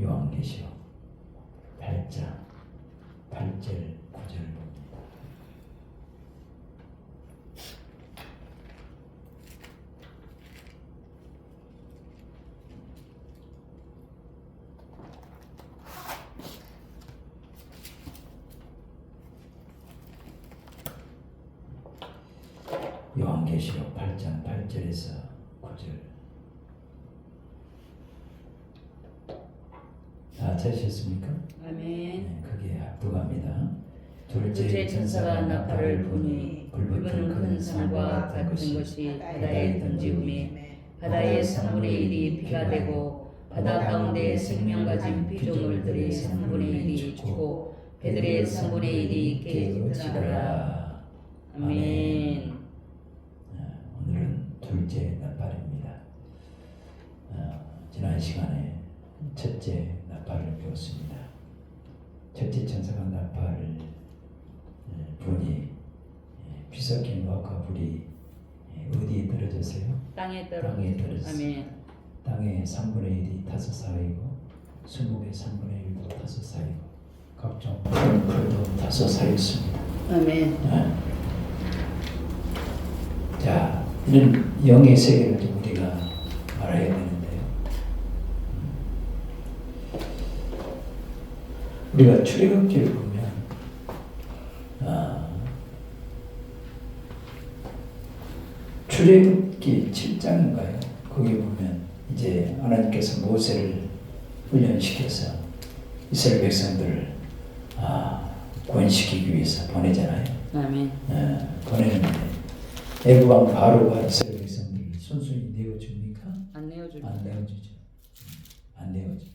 요한계시록 8장 8절 9절을 봅니다. 요한계시록 8장 8절에서 9절. 다 찾으셨습니까? 아멘. 네, 크게 합독합니다. 둘째 천사가 나팔을 부니 불붙은 큰 산과 같은 것이 바다에 던지우매 바다의 3분의 1이 피가 되고 바다 가운데 생명 가진 피조물들의 3분의 1이 죽고 배들의 3분의 1이 깨어지더라. 아멘. 오늘은 둘째 나팔입니다. 지난 시간에 첫째 나팔을 배웠습니다. 첫째 천사가 나팔을 부니 피 섞인 화과 불이 어디에 떨어졌어요? 땅에 떨어졌어요. 아멘. 땅의 3분의 1이 타서 쌓이고 수목의 3분의 1도 타서 쌓이고 각종 풀도 타서 쌓였습니다. 아멘. 자, 이런 영의 세계를 좀 우리가 알아야 되는데요. 우리가 출애굽기를 보면 출애굽기 7장인가요? 거기 보면 이제 하나님께서 모세를 훈련시켜서 이스라엘 백성들을 구원시키기 위해서 보내잖아요. 아멘. 보내는데 애굽 왕 바로가 이스라엘 백성들을 순순히 내어줍니까? 안 내어주죠. 안 내어주죠. 안 내어주죠.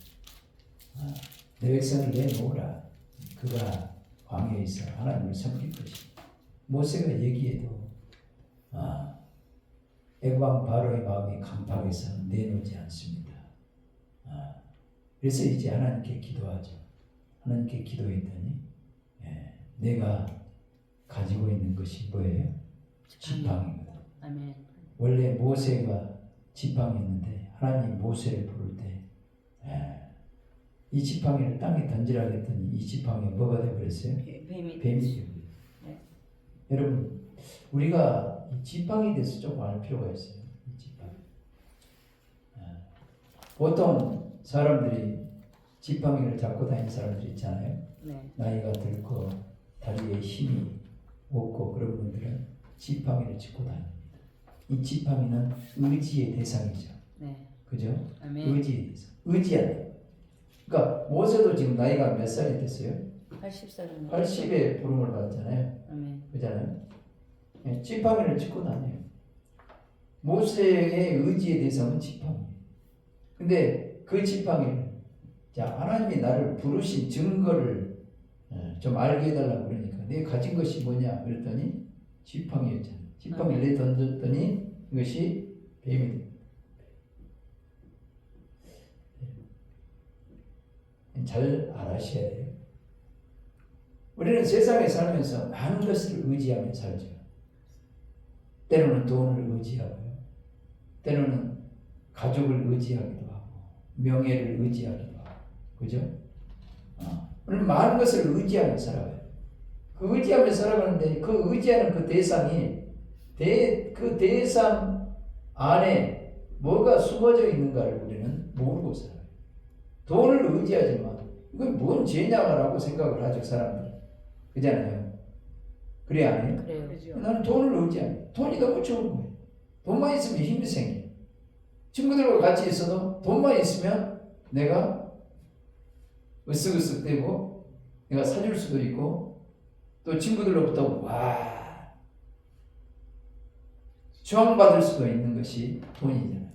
내 백성을 내놓으라. 그가 광야에 있어 하나님을 섬길 것이다. 모세가 얘기해도 애굽 왕 바로의 마음이 강팍해서 내놓지 않습니다. 그래서 이제 하나님께 기도하죠. 하나님께 기도했더니 내가 가지고 있는 것이 뭐예요? 지팡이거든. 아멘. 원래 모세가 지팡이였는데 하나님 모세를 부를 때 이 지팡이를 땅에 던지라 했더니 이 지팡이가 뭐가 되어버렸어요? 뱀이 되어버렸어요. 네. 여러분 우리가 이 지팡이에 대해서 조금 알 필요가 있어요. 이 지팡이. 보통 사람들이 지팡이를 잡고 다니는 사람들이 있잖아요. 네. 나이가 들고 다리에 힘이 없고 그런 분들은 지팡이를 짚고 다닙니다. 이 지팡이는 의지의 대상이죠. 네. 그죠? 아멘. 의지의 대상. 의지하다. 그러니까 모세도 지금 나이가 몇 살이 됐어요? 80살은 80에 부름을 받았잖아요. 아멘. 그잖아요. 지팡이를 짚고 다녀요. 모세의 의지의 대상은 지팡이. 근데 그 지팡이를 하나님이 나를 부르신 증거를 좀 알게 해달라고 그러니까 내가 가진 것이 뭐냐 그랬더니 지팡이였잖아. 지팡이를 내 던졌더니 이것이 뱀이 됩니다. 잘 알아셔야 돼요. 우리는 세상에 살면서 많은 것을 의지하며 살죠. 때로는 돈을 의지하고요. 때로는 가족을 의지하기도 하고 명예를 의지하기도 하고 그죠? 우리는 많은 것을 의지하며 살아가요. 그 의지하며 살아가는데 그 의지하는 그 대상이 그 대상 안에 뭐가 숨어져 있는가를 우리는 모르고 살아요. 돈을 의지하지만 이건 뭔 죄냐라고 생각을 하죠 사람들은. 그잖아요. 그래 안 해요? 그래요. 나는 돈을 의지해. 돈이 너무 좋은 거예요. 돈만 있으면 힘이 생겨. 친구들과 같이 있어도 돈만 있으면 내가 으쓱으쓱대고 내가 사줄 수도 있고 또 친구들로부터 와 주황받을 수도 있는 것이 돈이잖아요.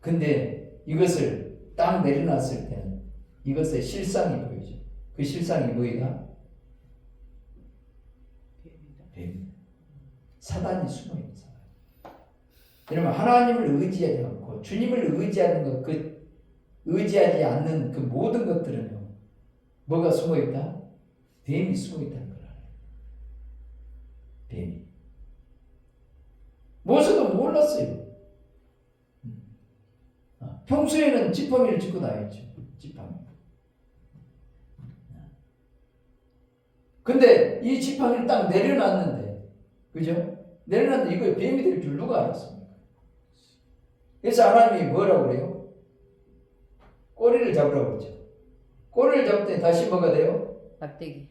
근데 이것을 딱 내려놨을 때는 이것의 실상이 보이죠. 그 실상이 뭐이다? 뱀이다. 사단이 숨어있는 사단. 여러분 하나님을 의지하지 않고 주님을 의지하는 것, 그 의지하지 않는 그 모든 것들은요 뭐가 숨어있다? 뱀이 숨어있다는 걸 알아요. 뱀이. 모세도 몰랐어요. 평소에는 지팡이를 짚고 다녔죠. 지팡이. 근데 이 지팡이를 딱 내려놨는데, 그죠? 내려놨는데 이거에 뱀이 될 줄 누가 알았습니까? 그래서 하나님이 뭐라고 그래요? 꼬리를 잡으라고 그러죠. 꼬리를 잡더니 다시 뭐가 돼요? 막대기.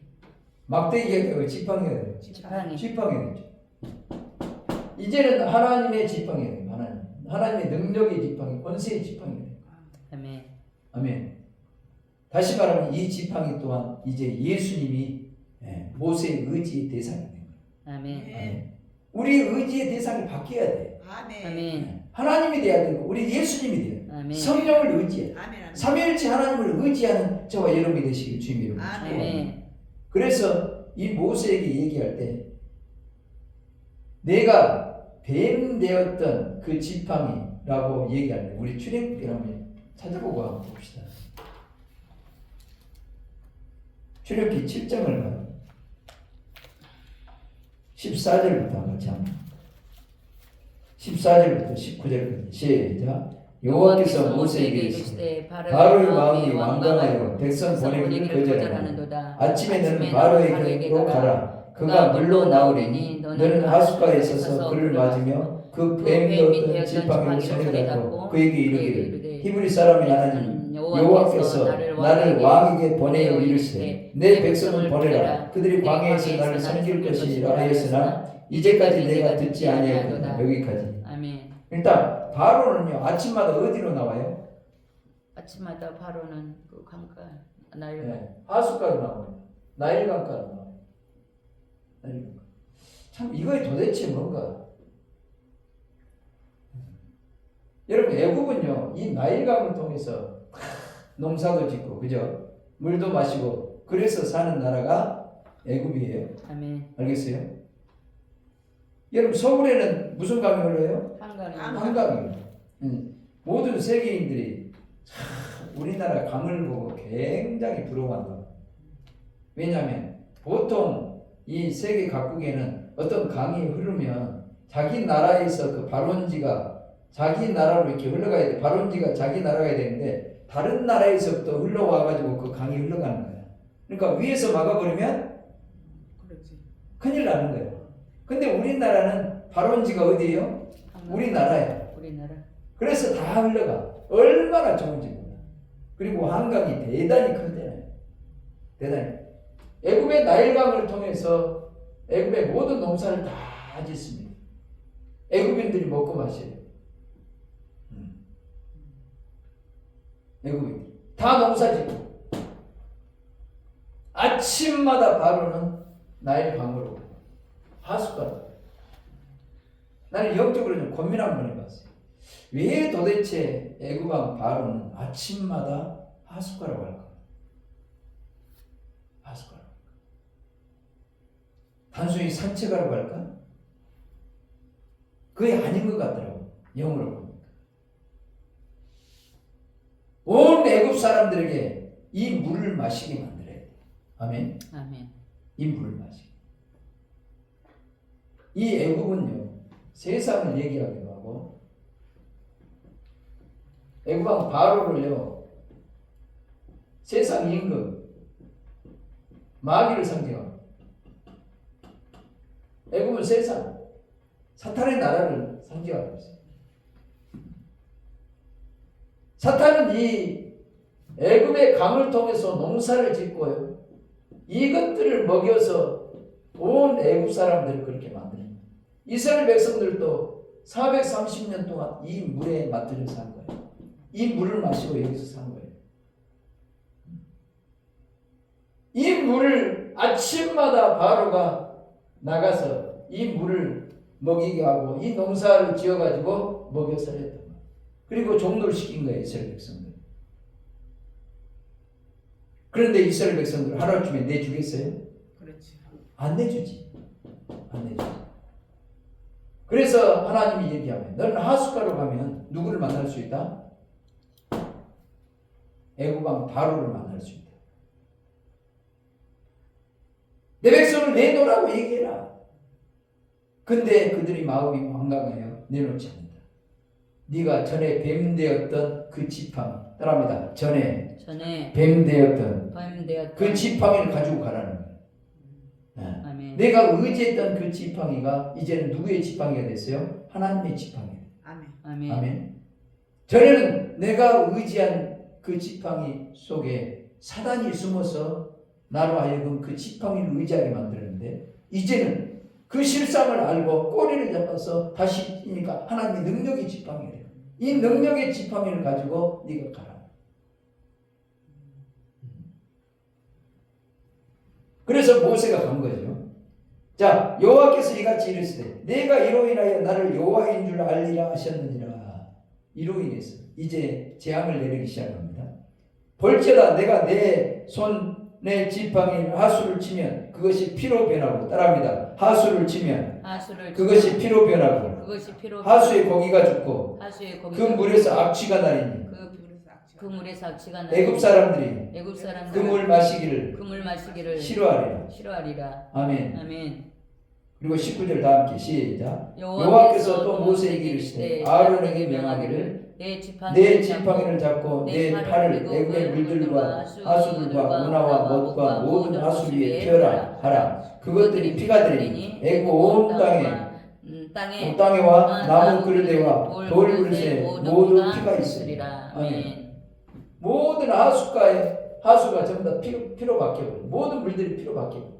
막대기가 되고 지팡이가 돼요. 지팡이. 지팡이 되죠. 이제는 하나님의 지팡이가 돼요. 하나님의 능력의 지팡이, 권세의 지팡이가 돼요. 아멘. 아멘. 다시 말하면 이 지팡이 또한 이제 예수님이 모세의 의지의 대상이 된 거예요. 아멘. 아멘. 우리 의지의 대상이 바뀌어야 돼요. 아멘. 하나님이 돼야 되고 우리 예수님이 돼요. 아멘. 성령을 의지해. 삼위일체 하나님을 의지하는 저와 여러분이 되시길 주님의 이름으로 축복합니다. 아멘. 그래서 이 모세에게 얘기할 때 내가 뱀 되었던 그 지팡이라고 얘기할 때 우리 출애굽기를 한번 찾아보고 한번 봅시다. 출애굽기 7장을 가요. 14절부터 같이 한번 14절부터 19절까지 시작. 여호와께서 모세에게 이르시되 바로의 마음이 완강하여 백성 보내기를 거절하노라. 아침에 너는 바로의 곁으로 가라. 그가 물로 나오리니 너는 하숫가에 서서 그를 맞으며 그 뱀이 되었던 지팡이를 손에 잡고 그에게 이르기를 히브리 사람이 하나님 여호와께서 나를 왕에게 보내어 이르시되 내 백성을 보내라. 그들이 광야에서 나를 섬길 것이라 하였으나 이제까지 내가 듣지 아니하였도다. 여기까지. 아멘. 일단 바로는요 아침마다 어디로 나와요? 아침마다 바로는 그 강가 나일. 네, 하숫가로 나와요. 나일강가로 나와요. 참 이거에 도대체 뭔가? 여러분 애국은요 이 나일강을 통해서 농사도 짓고 그죠? 물도 마시고 그래서 사는 나라가 애국이에요. 아멘. 알겠어요? 여러분 서울에는 무슨 강이 흘러요? 한강이에요. 모든 세계인들이 우리나라 강을 보고 굉장히 부러워한다. 왜냐하면 보통 이 세계 각국에는 어떤 강이 흐르면 자기 나라에서 그 발원지가 자기 나라로 이렇게 흘러가야 돼. 발원지가 자기 나라가 되는데 다른 나라에서부터 흘러와가지고 그 강이 흘러가는 거야. 그러니까 위에서 막아버리면 큰일 나는 거예요. 근데 우리나라는 발원지가 어디예요? 우리나라예요. 우리나라. 그래서 다 흘러가. 얼마나 좋은지 몰라. 그리고 한강이 대단히 크잖아요. 대단히. 애굽의 나일강을 통해서 애굽의 모든 농사를 다 짓습니다. 애굽인들이 먹고 마셔요. 애굽인들 다 농사 짓고 아침마다 바로는 나일강으로 하숫가로. 나는 영적으로 좀 고민 한번 해봤어요. 왜 도대체 애굽왕 바로는 아침마다 하숫가로 갈까? 하숫가로. 단순히 산책하러 갈까? 그게 아닌 것 같더라고. 영으로 보니까. 온 애굽 사람들에게 이 물을 마시게 만들어야 돼. 아멘. 아멘. 이 물을 마시게. 이 애굽은요 세상을 얘기하기도 하고 애굽왕 바로를요 세상 임금 마귀를 상징하고 애굽은 세상 사탄의 나라를 상징하고 있어요. 사탄은 이 애굽의 강을 통해서 농사를 짓고요 이것들을 먹여서 온 애굽 사람들을 그렇게 만듭니다. 이스라엘 백성들도 430년 동안 이 물에 맞들여 산 거예요. 이 물을 마시고 여기서 산 거예요. 이 물을 아침마다 바로가 나가서 이 물을 먹이게 하고 이 농사를 지어가지고 먹여서 했던 거예요. 그리고 종노를 시킨 거예요. 이스라엘 백성들. 그런데 이스라엘 백성들 하루아침에 내주겠어요? 그렇지. 안 내주지. 안 내주지. 그래서 하나님이 얘기하면 너는 하숫가로 가면 누구를 만날 수 있다? 애굽왕 바로를 만날 수 있다. 내 백성을 내놓으라고 얘기해라. 근데 그들이 마음이 완강하여 내놓지 않는다. 네가 전에 뱀되었던 있던 그 지팡이 따라합니다. 전에 전에 뱀 되었던 뱀되었던 그 지팡이를 가지고 가라는 거예요. 네. 아멘. 내가 의지했던 그 지팡이가 이제는 누구의 지팡이가 됐어요? 하나님의 지팡이예요. 아멘. 아멘. 아멘. 전에는 내가 의지한 그 지팡이 속에 사단이 숨어서 나로 하여금 그 지팡이를 의지하게 만들었는데 이제는 그 실상을 알고 꼬리를 잡아서 다시 그러니까 하나님의 능력의 지팡이래요. 이 능력의 지팡이를 가지고 네가 가라. 그래서 모세가 간 거죠. 자, 여호와께서 이같이 이르시되 내가 이로 인하여 나를 여호와인 줄 알리라 하셨느니라. 이로 인해서 이제 재앙을 내리기 시작합니다. 볼지어다 내가 내 손에 지팡이 하수를 치면 그것이 피로 변하고 따라합니다. 하수를 치면 그것이 피로 변하고 하수의 고기가 죽고 그 물에서 악취가 나리니 그 물에서 악취가 나리니 애굽 사람들이 그 물 마시기를 싫어하리라. 아멘. 아멘. 그리고 19절 다 함께 시작. 여호와께서 또 모세에게 이르시되 아론에게 명하기를 내 지팡이를 잡고 내 팔을 애굽의 물들과 하수들과 운하와 못과 모든 하수 위에 펴라 하라. 그것들이 피가 되리니 애굽 온 땅에와 나무 그릇에와 돌 그릇에 모두 피가 있으리라. 아멘. 모든 하수가 전부 다 피로 바뀌어버려. 모든 물들이 피로 바뀌어.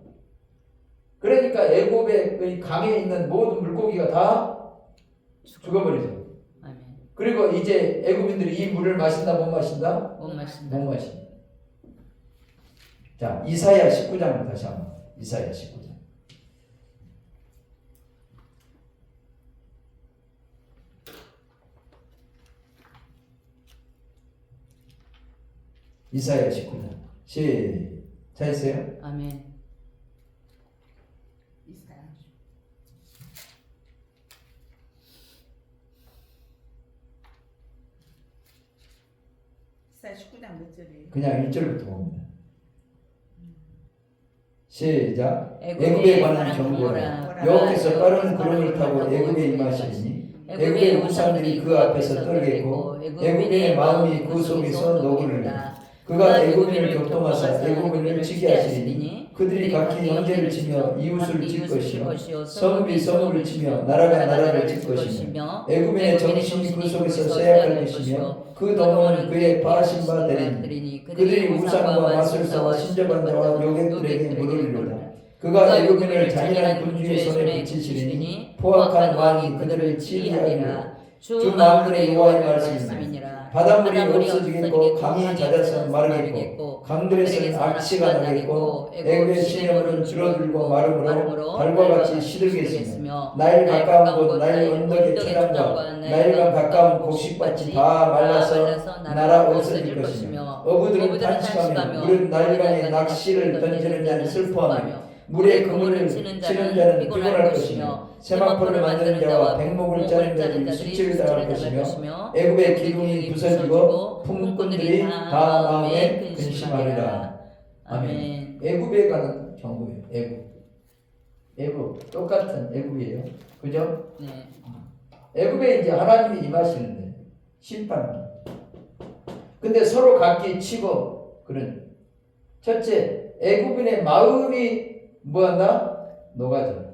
그러니까 애굽의 강에 있는 모든 물고기가 다 죽어버리죠. 아멘. 그리고 이제 애굽인들이 이 물을 마신다 못 마신다? 못 마신다. 못 마신다. 자, 이사야 19장을 다시 한번. 이사야 19장. 이사야 19장. 시작 했어요? 아멘. 이사야 19장 몇 절이에요? 그냥 1절부터 봅니다. 시작. 애굽에 관한 경고라. 여호와께서 빠른 구름을 타고 애굽에 임하시니 애굽의 우상들이 그 앞에서 떨겠고 애굽인의 마음이 그 속에서 녹으리라. 그가 애굽인을 교통하사 애굽인을 치게 하시리니 그들이 각기 형제를 치며 이웃을 칠 것이요 성읍이 성읍을 치며 나라가 나라를 칠 것이며 애굽인의 정신이 그 속에서 쇠약할 것이며 그 동은 그의 파하신 바 되리니 그들이 우상과 마술사와 신접한 자와 요객들에게 물으리로다. 그가 애굽인을 잔인한 군주의 손에 붙이시리니 포악한 왕이 그들을 치리하리라. 주 만군의 여호와의 말씀이니라. 바닷물이 없어지겠고 강이 잦아서 마르겠고 강들에서는 악취가 나겠고 애굽의 시내물은 줄어들고 마름으로 달과 같이 시들겠으며 나일 가까운 곳 나일 언덕의 초장과 나일강 가까운 곡식밭이 다 말라서 나라 없어질 것이며 어부들은 탄식하며 물은 나일강에 낚시를 던지는 자는 슬퍼하며 물에 그물을 치는 자는 피곤할 것이며 세마포를 만드는 자와 백목을 짜는 자들이 수치를 당할 것이며 애굽의 기둥이 부서지고 품꾼들이 다 마음에 근심하리라. 아멘. 애굽에 가는 경고예요. 애굽 똑같은 애굽이에요. 그죠? 네. 애굽에 이제 하나님이 임하시는데 심판. 근데 서로 각기 치고 그런. 첫째, 애굽인의 마음이 뭐한다? 녹아져.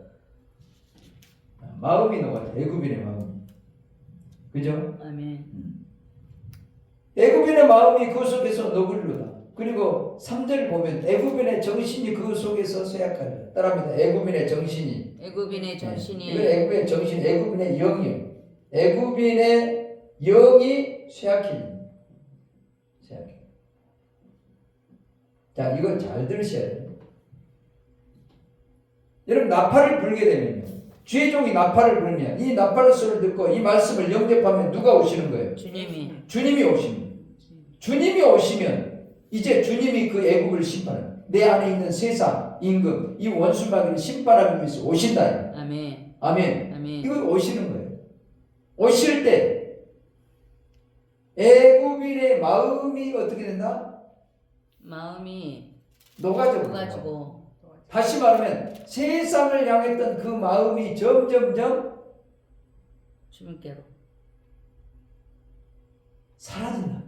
마음이 녹아져. 애굽인의 마음. 그죠? 아멘. 애굽인의 마음이 그 속에서 녹으리로다. 그리고 3절 보면 애굽인의 정신이 그 속에서 쇠약하리라. 따라합니다. 애굽인의 정신이. 애굽인의 정신이. 이건 애굽인의 정신, 애굽인의 영이요. 애굽인의 영이 쇠약해집니다. 쇠약해. 자, 이건 잘 들으셔야 돼요. 여러분, 나팔을 불게 되면요. 주의 종이 나팔을 불면 이 나팔 소리를 듣고 이 말씀을 영접하면 누가 오시는 거예요? 주님이 오십니다. 주님이 오시면 이제 주님이 그 애굽을 심판해요. 내 안에 있는 세상, 임금, 이 원수마귀를 심판하기 위해서 오신다. 아멘. 아멘. 아멘. 이거 오시는 거예요. 오실 때 애굽인의 마음이 어떻게 된다? 마음이 녹아지고 다시 말하면 세상을 향했던 그 마음이 점점점 주님께로 사라진다.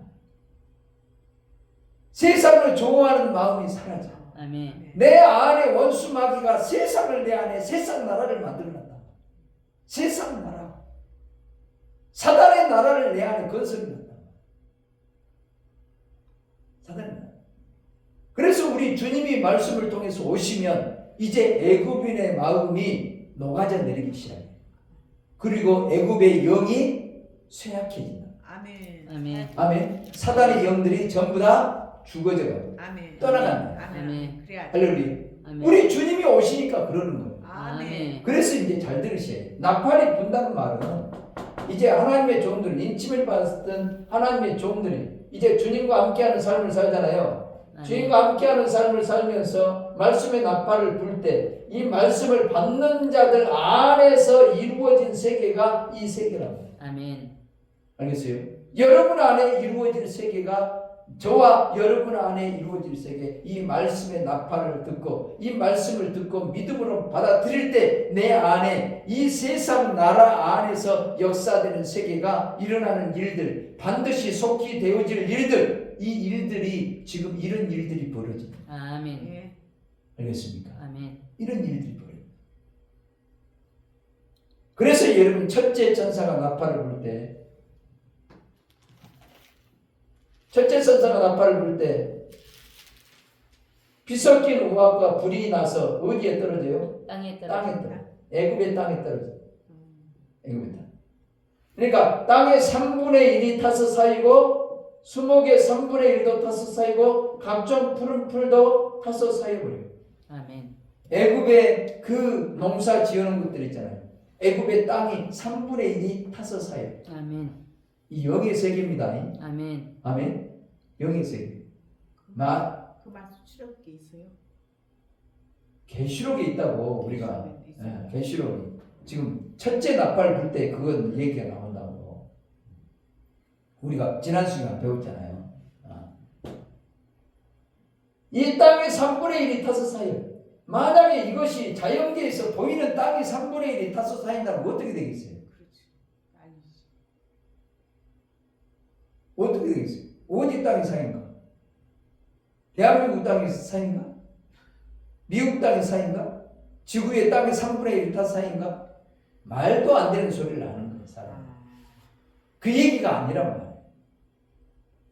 세상을 좋아하는 마음이 사라져. 아멘. 내 안에 원수 마귀가 세상을 내 안에 세상 나라를 만들어놨다. 세상 나라. 사단의 나라를 내 안에 건설해놨다. 사단의 나라. 그래서 우리 주님이 말씀을 통해서 오시면 이제 애굽인의 마음이 녹아져 내리기 시작해요. 그리고 애굽의 영이 쇠약해진다. 아멘. 아멘. 아멘. 사단의 영들이 전부 다 죽어져가고 아멘. 떠나간다. 아멘. 그래야 돼. 할렐루야. 아멘. 우리 주님이 오시니까 그러는 거예요. 아멘. 그래서 이제 잘 들으셔야 돼요. 나팔이 분다는 말은 이제 하나님의 종들, 인침을 받았던 하나님의 종들이 이제 주님과 함께하는 삶을 살잖아요. 아멘. 주님과 함께하는 삶을 살면서 말씀의 나팔을 불 때 이 말씀을 받는 자들 안에서 이루어진 세계가 이 세계랍니다. 아멘. 알겠어요? 여러분 안에 이루어질 세계가 저와 여러분 안에 이루어질 세계, 이 말씀의 나팔을 듣고 이 말씀을 듣고 믿음으로 받아들일 때 내 안에 이 세상 나라 안에서 역사되는 세계가 일어나는 일들, 반드시 속히 되어질 일들, 이 일들이 지금 이런 일들이 벌어집니다. 아멘. 예. 알겠습니까? 아멘. 이런 일들이 벌어집니다. 그래서 여러분 첫째 천사가 나팔을 불 때, 첫째 천사가 나팔을 불 때 피 섞인 우박과 불이 나서 어디에 떨어져요? 땅에 떨어져. 땅에 떨어져. 애굽의 땅에 떨어져. 애굽의 땅. 그러니까 땅의 3분의 1이 타서 쌓이고 수목의 3분의 1도 타서 쌓이고 각종 푸른 풀도 타서 쌓여버려요. 아멘. 애굽의 그 농사 지어놓은 것들 있잖아요. 애굽의 땅이 3분의 1이 타서 쌓여요. 아멘. 이 영의 세계입니다. 아멘. 아멘. 영의 세계. 그 말씀 수치럽게 있어요. 계시록에 있다고 우리가. 계시록이 지금 첫째 나팔 불 때 그건 얘기가 나온다고 우리가 지난 시간에 배웠잖아요. 이 땅의 3분의 1이 타서 쌓여요. 만약에 이것이 자연계에서 보이는 땅이 3분의 1이 타서 쌓인다면 어떻게 되겠어요? 그렇지. 아니지. 어떻게 되겠어요? 어디 땅이 쌓인가? 대한민국 땅이 쌓인가? 미국 땅이 쌓인가? 지구의 땅의 3분의 1이 타서 쌓인가? 말도 안 되는 소리를 하는 거예요, 사람. 그 얘기가 아니란 말이에요.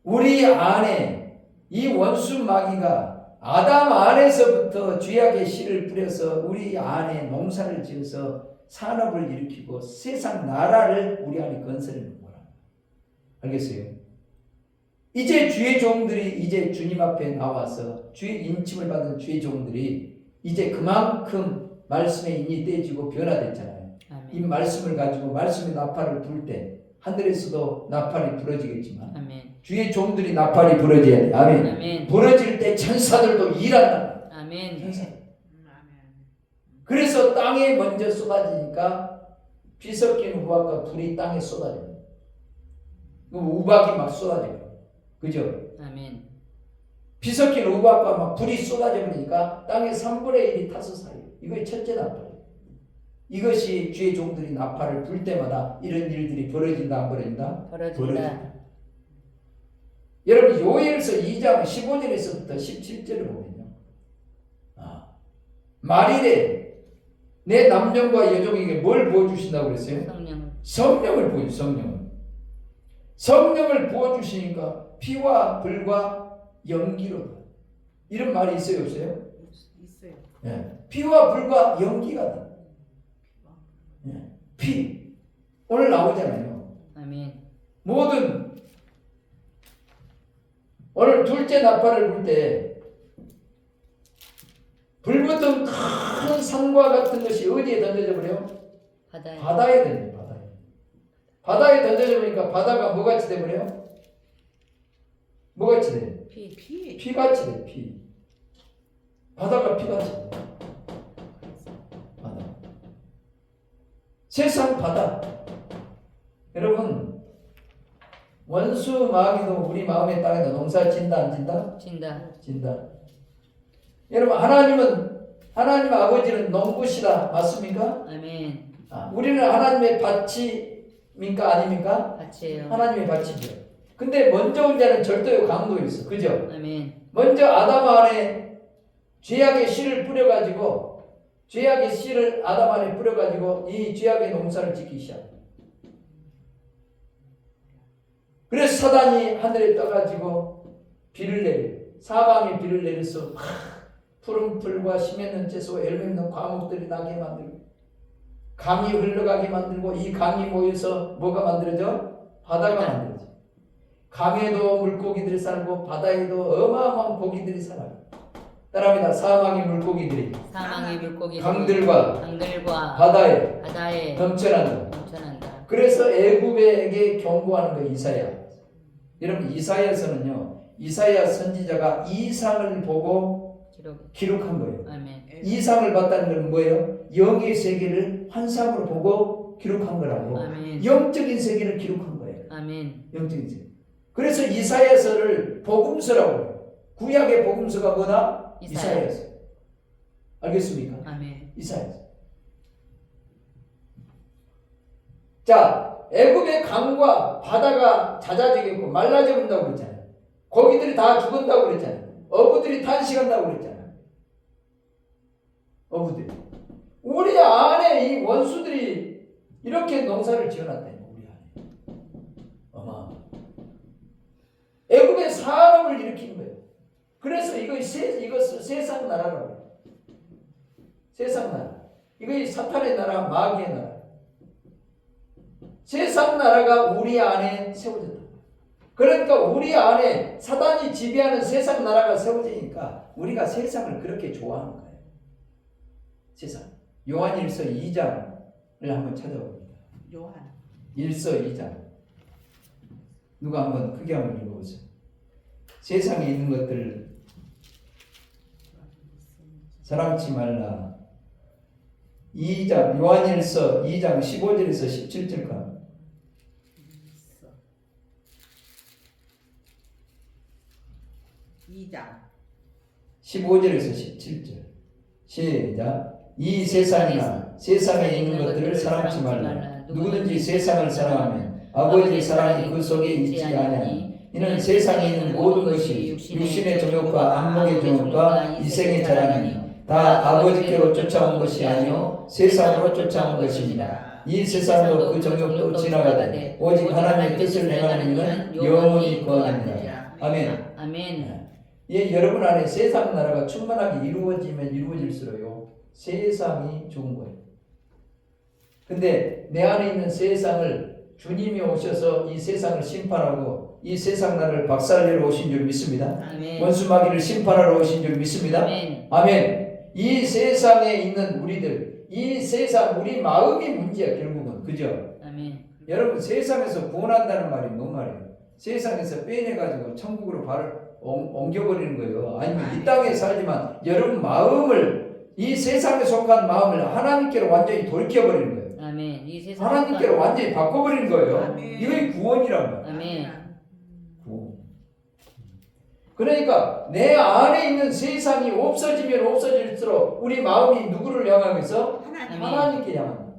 우리 안에 이 원수 마귀가 아담 안에서부터 죄악의 씨를 뿌려서 우리 안에 농사를 지어서 산업을 일으키고 세상 나라를 우리 안에 건설해 놓은 거라. 알겠어요? 이제 주의 종들이 이제 주님 앞에 나와서 주의 인침을 받은 주의 종들이 이제 그만큼 말씀의 인이 떼지고 변화됐잖아요. 아멘. 이 말씀을 가지고 말씀의 나팔을 불 때 하늘에서도 나팔이 부러지겠지만 아멘. 주의 종들이 나팔이 부러져야 돼. 아멘. 아멘. 부러질 때 천사들도 일한다. 아멘. 천사. 아멘. 그래서 땅에 먼저 쏟아지니까 피 섞인 우박과 불이 땅에 쏟아져요. 우박이 막 쏟아져요. 그죠? 아멘. 피 섞인 우박과 막 불이 쏟아져 버리니까 땅의 3분의 1이 타서 사요. 이것이 첫째 나팔이에요. 이것이 주의 종들이 나팔을 불 때마다 이런 일들이 벌어진다 안 벌어진다? 벌어진다. 여러분 요엘서 2장 15절에서부터 17절을 보면요. 말일에 내 남녀과 여종에게 뭘 부어주신다고 그랬어요? 성령. 성령을 부어주세요. 성령을 부어주시니까 피와 불과 연기로다. 이런 말이 있어요 없어요? 있어요. 예. 피와 불과 연기가 다. 예. 피. 오늘 나오잖아요. 아멘. 모든 오늘 둘째 나팔을 불 때 불붙은 큰 산과 같은 것이 어디에 던져져 버려요? 바다에. 바다에 던져요. 바다에 던져져 버리니까 바다가 뭐같이 돼 버려요? 뭐같이 돼? 피. 피같이 돼. 피. 바다가 피같이 돼. 바다. 세상 바다. 여러분 원수 마귀도 우리 마음의 땅에다 농사 진다 안 진다? 진다. 진다. 여러분 하나님 아버지는 농부시다 맞습니까? 아멘. 우리는 하나님의 밭입니까 아닙니까? 같이요. 하나님의 밭이죠. 근데 먼저 온 자는 절도요 강도요 있어. 그죠? 아멘. 먼저 아담 안에 죄악의 씨를 뿌려가지고 죄악의 씨를 아담 안에 뿌려가지고 이 죄악의 농사를 짓기 시작. 그래서 사단이 하늘에 떠가지고 비를 내려 사방에 비를 내려서 푸른 풀과 심했는 채소 열매있는 과목들이 나게 만들고 강이 흘러가게 만들고 이 강이 모여서 뭐가 만들어져? 바다가 만들어져. 강에도 물고기들이 살고 바다에도 어마어마한 고기들이 살아요. 따라합니다. 사망의 물고기들이 사망의 물고기 강들과 바다에 넘쳐난다. 그래서 애굽에게 경고하는 거예요. 이사야. 여러분 이사야서는요. 이사야 선지자가 이상을 보고 기록한 거예요. 아멘. 이상을 봤다는 건 뭐예요? 영의 세계를 환상으로 보고 기록한 거라고. 아멘. 영적인 세계를 기록한 거예요. 아멘. 영적인 세계. 그래서 이사야서를 복음서라고 해요. 구약의 복음서가 뭐다? 이사야서. 알겠습니까? 아멘. 이사야서. 자, 애굽의 강과 바다가 잦아지겠고 말라져 본다고 그랬잖아요. 고기들이 다 죽은다고 그랬잖아요. 어부들이 탄식한다고 그랬잖아요. 어부들이. 우리 안에 이 원수들이 이렇게 농사를 지어놨다니 우리 안에. 애굽의 산업을 일으킨 거예요. 그래서 이거 세상 나라라고 해요. 세상 나라. 이거 사탄의 나라, 마귀의 나라. 세상 나라가 우리 안에 세워졌다. 그러니까 우리 안에 사단이 지배하는 세상 나라가 세워지니까 우리가 세상을 그렇게 좋아하는 거예요. 세상. 요한일서 2장을 한번 찾아봅니다. 요한 1서 2장. 누가 한번 크게 한번 읽어보세요. 세상에 있는 것들을 사랑치 말라. 2장 요한일서 2장 15절에서 17절까지. 2장 15절에서 17절. 시작. 이 세상이나 세상에 있는 것들을 사랑치 말라. 누구든지 세상을 사랑하면 아버지의 사랑이 그 속에 있지 아니하니 이는 세상에 있는 모든 것이 육신의 정욕과 안목의 정욕과 이생의 자랑이니 다 아버지께로 쫓아온 것이 아니요 세상으로 쫓아온 것입니다. 이 세상도 그 정욕도 지나가되 오직 하나님의 뜻을 행하는 이는 영원히 거하느니라. 아멘. 아멘. 예, 여러분 안에 세상 나라가 충만하게 이루어지면 이루어질수록요 세상이 좋은 거예요. 근데 내 안에 있는 세상을 주님이 오셔서 이 세상을 심판하고 이 세상 나라를 박살내러 오신 줄 믿습니다. 아멘. 원수 마귀를 심판하러 오신 줄 믿습니다. 아멘. 아멘. 이 세상에 있는 우리들, 이 세상 우리 마음이 문제야 결국은. 그죠? 아멘. 여러분 세상에서 구원한다는 말이 뭔 말이에요? 세상에서 빼내가지고 천국으로 발을 옮겨버리는 거예요. 아니면 이 땅에 살지만 여러분 마음을 이 세상에 속한 마음을 하나님께로 완전히 돌려버리는 거예요. 아멘. 이 세상 하나님께로 완전히 바꿔버리는 거예요. 아멘. 이게 구원이란 말이에요. 아멘. 구원. 그러니까 내 안에 있는 세상이 없어지면 없어질수록 우리 마음이 누구를 향하면서 하나님께 향합니다.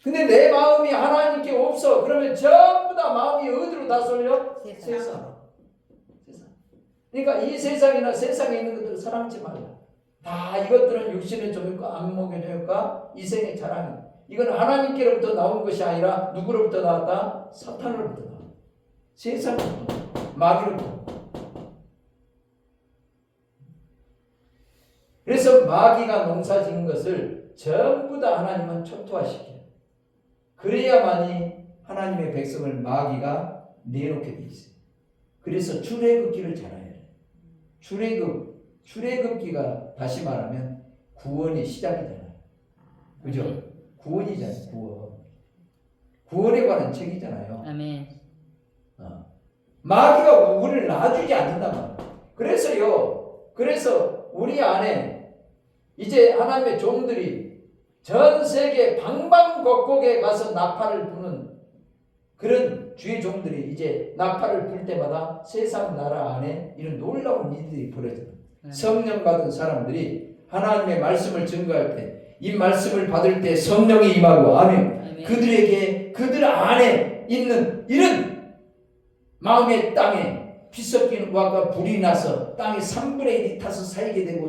근데 내 마음이 하나님께 없어. 그러면 전부 다 마음이 어디로 다 쏠려? 세상. 그러니까 이 세상이나 세상에 있는 것들을 사랑하지 말라. 다 이것들은 육신의 정욕과 안목의 정욕과 이생의 자랑이. 이건 하나님께로부터 나온 것이 아니라 누구로부터 나왔다? 사탄으로부터 나왔다. 세상으로부터, 마귀로부터. 그래서 마귀가 농사짓는 것을 전부 다 하나님은 초토화시켜요. 그래야만이 하나님의 백성을 마귀가 내놓게 돼 있어요. 그래서 출애굽기를 잘 해요. 출애굽기가 다시 말하면 구원의 시작이잖아요. 그죠? 구원이잖아요. 구원에 관한 책이잖아요. 아멘. 마귀가 우리를 놔주지 않는단 말이에요. 그래서 우리 안에 이제 하나님의 종들이 전 세계 방방곡곡에 가서 나팔을 부는 그런 주의 종들이 이제 나팔을 불 때마다 세상 나라 안에 이런 놀라운 일들이 벌어져요. 성령 받은 사람들이 하나님의 말씀을 증거할 때 이 말씀을 받을 때 성령이 임하고 아멘. 그들에게 그들 안에 안에 있는 이런 마음의 땅에 피 섞인 와가 불이 나서 땅에 3분의 1이 타서 살게 되고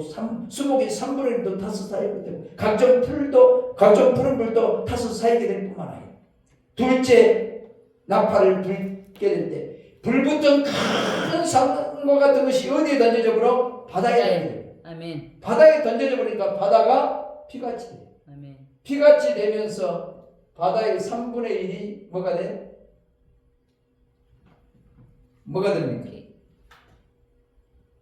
수목의 3분의 1도 타서 살게 되고 각종 푸른 불도 타서 살게 될 뿐만 아니라 둘째 나팔을 불게 될 때 불붙은 큰 산과 같은 것이 어디에 던져져 버려? 바다에 던져져. 아멘. 바다에 던져져 버리니까 바다가 피같이 돼. 아멘. 피같이 되면서 바다의 3분의 1이 뭐가 돼? 뭐가 됩니까?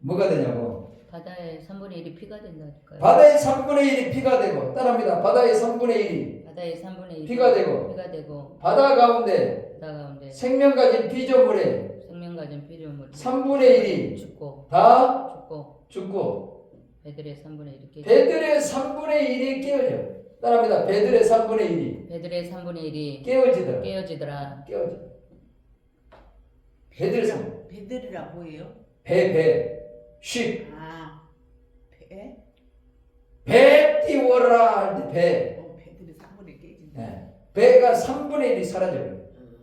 뭐가 되냐고. 바다의 3분의 1이 피가 된다니까요. 바다의 3분의 1이 피가 되고 따라합니다. 바다의 3분의 1이 바다의 3분의 1이 피가 되고 바다 가운데 바다 가운데 생명 가진 피조물의 생명 가진 피조물 3분의 1이 죽고 다 죽고 죽고 배들의 3분의 1이 깨져. 배들의 3분의 1이 깨어져. 따라합니다. 배들의 3분의 1이 배들의 3분의 1이 깨어지더라. 깨어지더라. 깨어져. 배들의 3. 배들이라 뭐예요? 쉽. 아, 배? 배 띄워라 할 때 배. 배들이 3분의 깨진다. 네. 배가 3분의 1이 사라져요.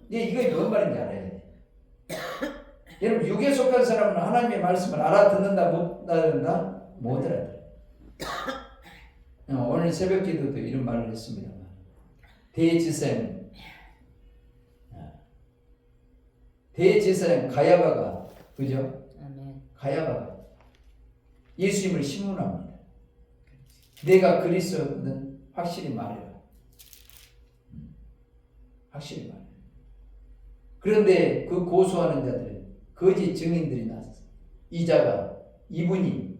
이게 뭔 말인지 알아야 돼. 여러분 육에 속한 사람은 하나님의 말씀을 알아듣는다 못 알아듣는다? 못 알아들어요. 오늘 새벽 기도도 이런 말을 했습니다. 대제사장 가야바가 그죠? 아멘. 가야바가 예수님을 신문합니다. 내가 그리스도는 확실히 말해라. 확실히 말해. 그런데 그 고소하는 자들, 거짓 증인들이 나섰어. 이분이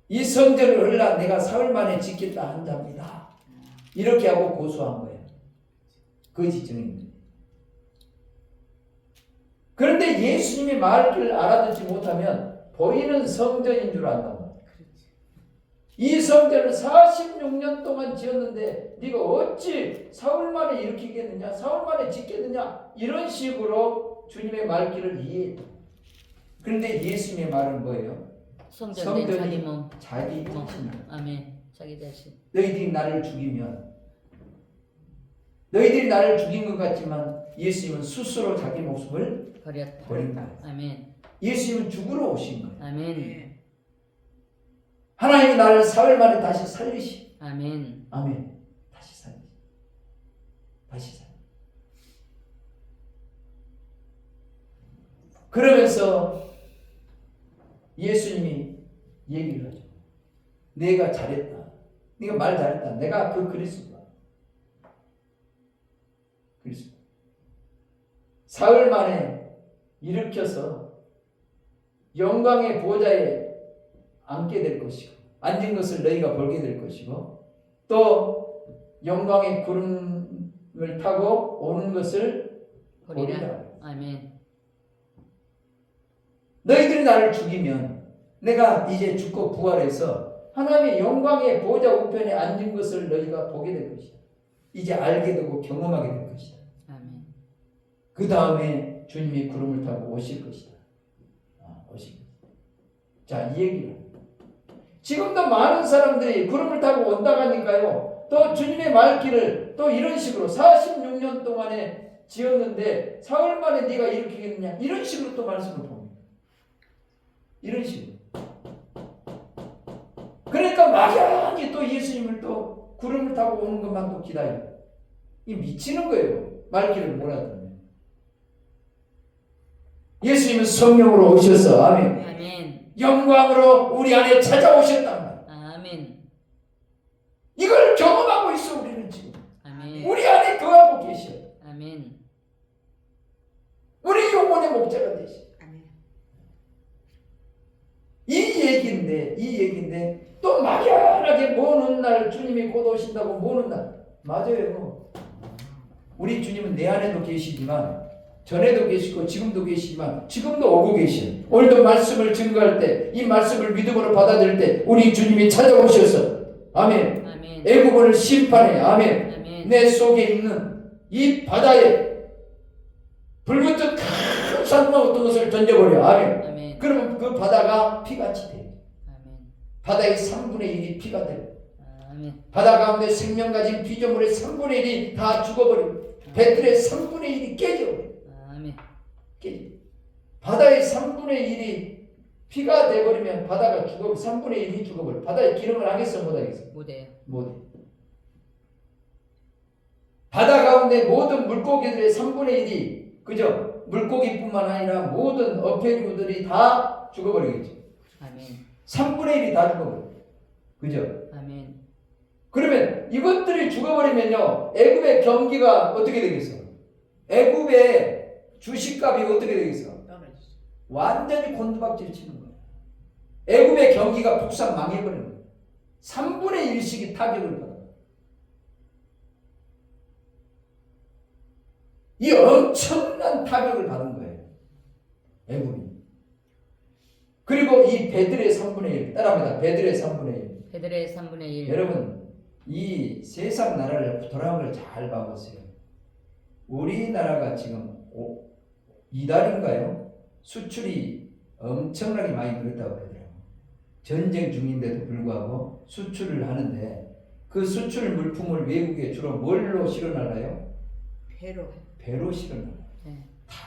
이 성전을 흘러 내가 사흘 만에 짓겠다 한 자입니다. 이렇게 하고 고소한 거예요. 거짓 증인들. 그런데 예수님이 말을 알아듣지 못하면 보이는 성전인 줄 안다고. 이 성전을 46년 동안 지었는데 네가 어찌 사흘 만에 일으키겠느냐, 사흘 만에 짓겠느냐, 이런 식으로 주님의 말귀를 이해해. 그런데 예수님의 말은 뭐예요? 성전된 자기 몸. 자기 몸. 아멘. 자기 자신. 너희들이 나를 죽이면 너희들이 나를 죽인 것 같지만 예수님은 스스로 자기 목숨을 버렸다. 버린 거예요. 아멘. 예수님은 죽으러 오신 거예요. 아멘. 하나님이 나를 사흘 만에 다시 살리시. 아멘. 아멘. 다시 살리시. 다시 살리시. 그러면서 예수님이 얘기를 하죠. 내가 잘했다. 네가 말 잘했다. 내가 그 그리스도다. 그리스도. 사흘 만에 일으켜서 영광의 보좌에 앉게 될 것이고 앉은 것을 너희가 보게 될 것이고 또 영광의 구름을 타고 오는 것을 보리라. 아멘. 너희들이 나를 죽이면 내가 이제 죽고 부활해서 하나님의 영광의 보좌 우편에 앉은 것을 너희가 보게 될 것이다. 이제 알게 되고 경험하게 될 것이다. 아멘. 그 다음에 주님이 구름을 타고 오실 것이다. 오실 것이다. 자, 이 얘기는 지금도 많은 사람들이 구름을 타고 온다고 하니까요. 또 주님의 말귀를 또 이런 식으로 46년 동안에 지었는데 사흘 만에 네가 일으키겠느냐 이런 식으로 또 말씀을 봅니다. 이런 식으로. 그러니까 막연히 또 예수님을 또 구름을 타고 오는 것만 또 기다려. 이 미치는 거예요. 말귀를 몰아듣는. 예수님은 성령으로 오셔서 아멘. 아멘. 영광으로 우리 안에 찾아오셨단 말이야. 아멘. 이걸 경험하고 있어 우리는 지금. 아멘. 우리 안에 거하고 계셔. 아멘. 우리 영혼의 목자가 되셔. 아멘. 이 얘기인데 또 막연하게 모는 날 주님이 곧 오신다고 모는 날 맞아요. 우리 주님은 내 안에도 계시지만 전에도 계시고 지금도 계시지만 지금도 오고 계셔. 오늘도 말씀을 증거할 때 이 말씀을 믿음으로 받아들일 때 우리 주님이 찾아오셔서 아멘. 아멘. 애국을 심판해. 아멘. 아멘. 내 속에 있는 이 바다에 불붙은 큰 산과 어떤 것을 던져버려. 아멘. 아멘. 그러면 그 바다가 피같이 돼. 아멘. 바다의 3분의 1이 피가 되고 아멘. 바다 가운데 생명 가진 피조물의 3분의 1이 다 죽어버리고 배틀의 3분의 1이 깨져버려. 아멘. 깨져. 바다의 3분의 1이 피가 돼버리면 바다가 죽어 3분의 1이 죽어버려. 바다에 기름을 하겠어 못하겠어? 못해요. 못해. 바다 가운데 모든 물고기들의 3분의 1이 그죠? 물고기뿐만 아니라 모든 어패류들이 다 죽어버리겠죠. 아멘. 3분의 1이 다 죽어버려. 그죠? 아멘. 그러면 이것들이 죽어버리면요, 애굽의 경기가 어떻게 되겠어? 애굽의 주식값이 어떻게 되겠어? 떨어지죠. 완전히 곤두박질 치는 거야. 애굽의 경기가 폭삭 망해버리는 거야. 3분의 1씩이 타격을 받아. 이 엄청난 타격을 받은 거예요. 애굽이. 그리고 이 배들의 3분의 1, 따라합니다. 배들의 3분의 1. 베들의 3분의 1. 여러분, 이 세상 나라를 돌아온 걸 잘 봐보세요. 우리나라가 지금 이달인가요? 수출이 엄청나게 많이 늘었다고 그러더라고요. 전쟁 중인데도 불구하고 수출을 하는데 그 수출 물품을 외국에 주로 뭘로 실어나가요? 배로 실어나가요. 네.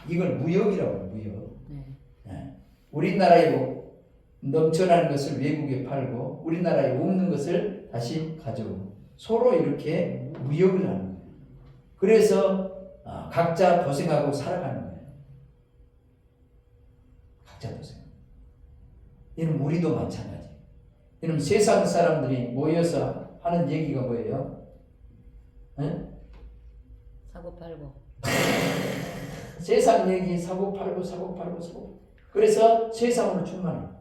이걸 무역이라고 해요. 무역. 네. 네. 우리나라에 넘쳐나는 것을 외국에 팔고 우리나라에 없는 것을 다시 가져오고 서로 이렇게 무역을 하는 거예요. 그래서 각자 도생하고 살아가는 거예요. 각자 도생. 이는 우리도 마찬가지. 이는 세상 사람들이 모여서 하는 얘기가 뭐예요? 네? 사고 팔고. 세상 얘기 사고 팔고. 그래서 세상으로 충만해요.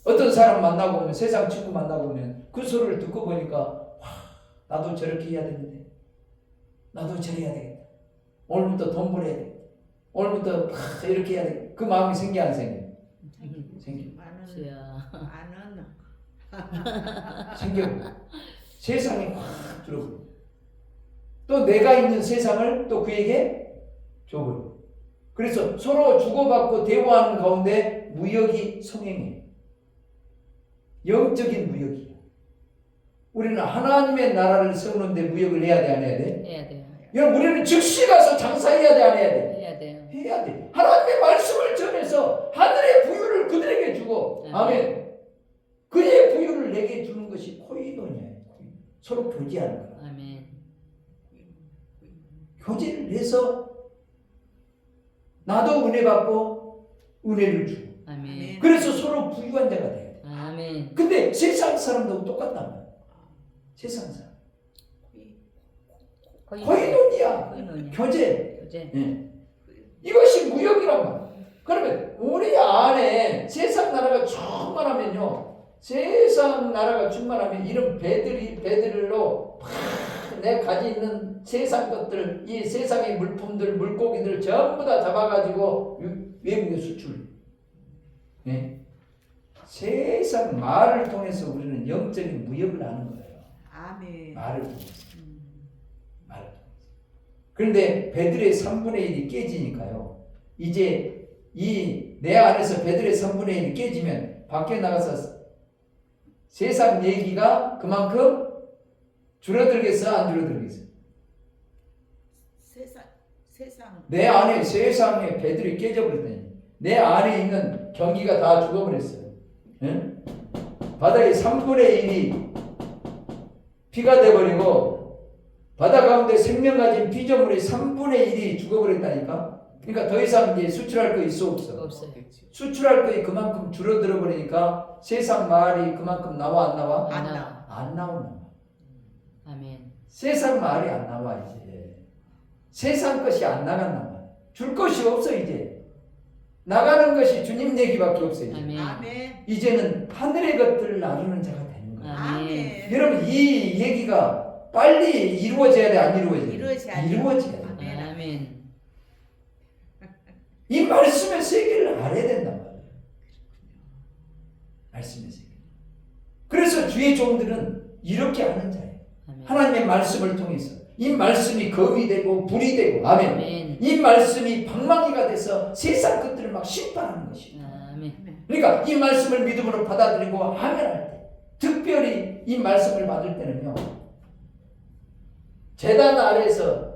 어떤 사람 만나고 오면 세상 친구 만나고 오면 그 소리를 듣고 보니까 와, 나도 저렇게 해야 되는데 나도 저래야 되겠다. 오늘부터 돈 벌어야 되겠다. 오늘부터 이렇게 해야 되겠다. 그 마음이 생겨 안 생겨? 생겨. 생겨. 세상이 확 들어버려. 또 내가 있는 세상을 또 그에게 줘버려. 그래서 서로 주고받고 대화하는 가운데 무역이 성행해. 영적인 무역이야. 우리는 하나님의 나라를 세우는데 무역을 해야 돼, 안 해야 돼? 해야 돼요. 여러분, 우리는 즉시 가서 장사해야 돼, 안 해야 돼? 해야 돼요. 해야 돼. 하나님의 말씀을 전해서 하늘의 부유를 그들에게 주고, 아멘. 그의 부유를 내게 주는 것이 코이노니아예요. 서로 교제하는 거야. 아멘. 교제를 해서 나도 은혜 받고 은혜를 주고. 아멘. 그래서 서로 부유한 자가 돼요. 아멘. 근데 세상 사람도 똑같단 말이야. 세상 사람. 코이노니아. 교제. 교제. 예. 이것이 무역이란 말이야. 그러면 우리 안에 세상 나라가 충만하면요. 세상 나라가 충만하면 이런 배들로 내 가지 있는 세상 것들, 이 세상의 물품들, 물고기들 전부 다 잡아가지고 외국에 수출. 네? 세상 말을 통해서 우리는 영적인 무역을 하는 거예요. 아멘. 말을 통해서. 말을 통해서. 그런데 배들의 3분의 1이 깨지니까요. 이제 이 내 안에서 배들의 3분의 1이 깨지면 밖에 나가서 세상 얘기가 그만큼 줄어들겠어, 안 줄어들겠어? 세상. 내 안에 세상의 배들이 깨져버렸더니 내 안에 있는 경기가 다 죽어버렸어요. 응? 바다의 3분의 1이 피가 돼버리고 바다 가운데 생명 가진 피조물의 3분의 1이 죽어버렸다니까. 그러니까 더 이상 이제 수출할 거 있어 없어? 없어요. 수출할 거이 그만큼 줄어들어 버리니까 세상 말이 그만큼 나와 안 나와? 안 나와. 안 나온다. 아멘. 세상 말이 안 나와 이제. 세상 것이 안 나간단 말이야. 줄 것이 없어 이제. 나가는 것이 주님 얘기밖에 없어 이제. 아멘. 아멘. 이제는 하늘의 것들을 나누는 자가 되는 거야. 아멘. 여러분 이 얘기가 빨리 이루어져야 돼, 안 이루어져야 돼? 이루어져야 돼. 돼. 아멘. 이 말씀의 세계를 알아야 된단 말이에요. 말씀의 세계. 그래서 주의 종들은 이렇게 하는 자예요. 아멘. 하나님의 말씀을 통해서 이 말씀이 검이 되고 불이 되고, 아멘. 아멘. 이 말씀이 방망이가 돼서 세상 것들을 막 심판하는 것이에요. 아멘. 그러니까 이 말씀을 믿음으로 받아들이고 아멘할 때, 특별히 이 말씀을 받을 때는요, 제단 아래에서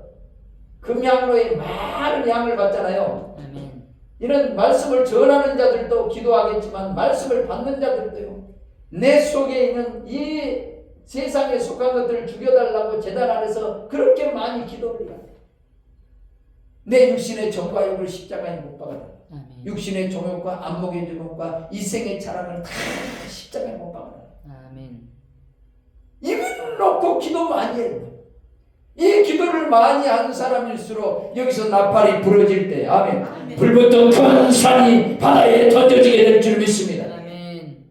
금향로에 많은 향을 받잖아요. 아멘. 이런 말씀을 전하는 자들도 기도하겠지만 말씀을 받는 자들도요, 내 속에 있는 이 세상에 속한 것들을 죽여달라고 제단 아래서 그렇게 많이 기도를 해야 돼. 내 육신의 정과 욕을 십자가에 못 박아달라. 아멘. 육신의 정욕과 안목의 정욕과 이생의 자랑을 다 십자가에 못 박아달라. 아멘. 입을 놓고 기도 많이 해야 돼. 이 기도를 많이 하는 사람일수록 여기서 나팔이 부러질 때, 아멘, 아멘. 불붙은 큰 산이 바다에 던져지게 될 줄 믿습니다. 아멘.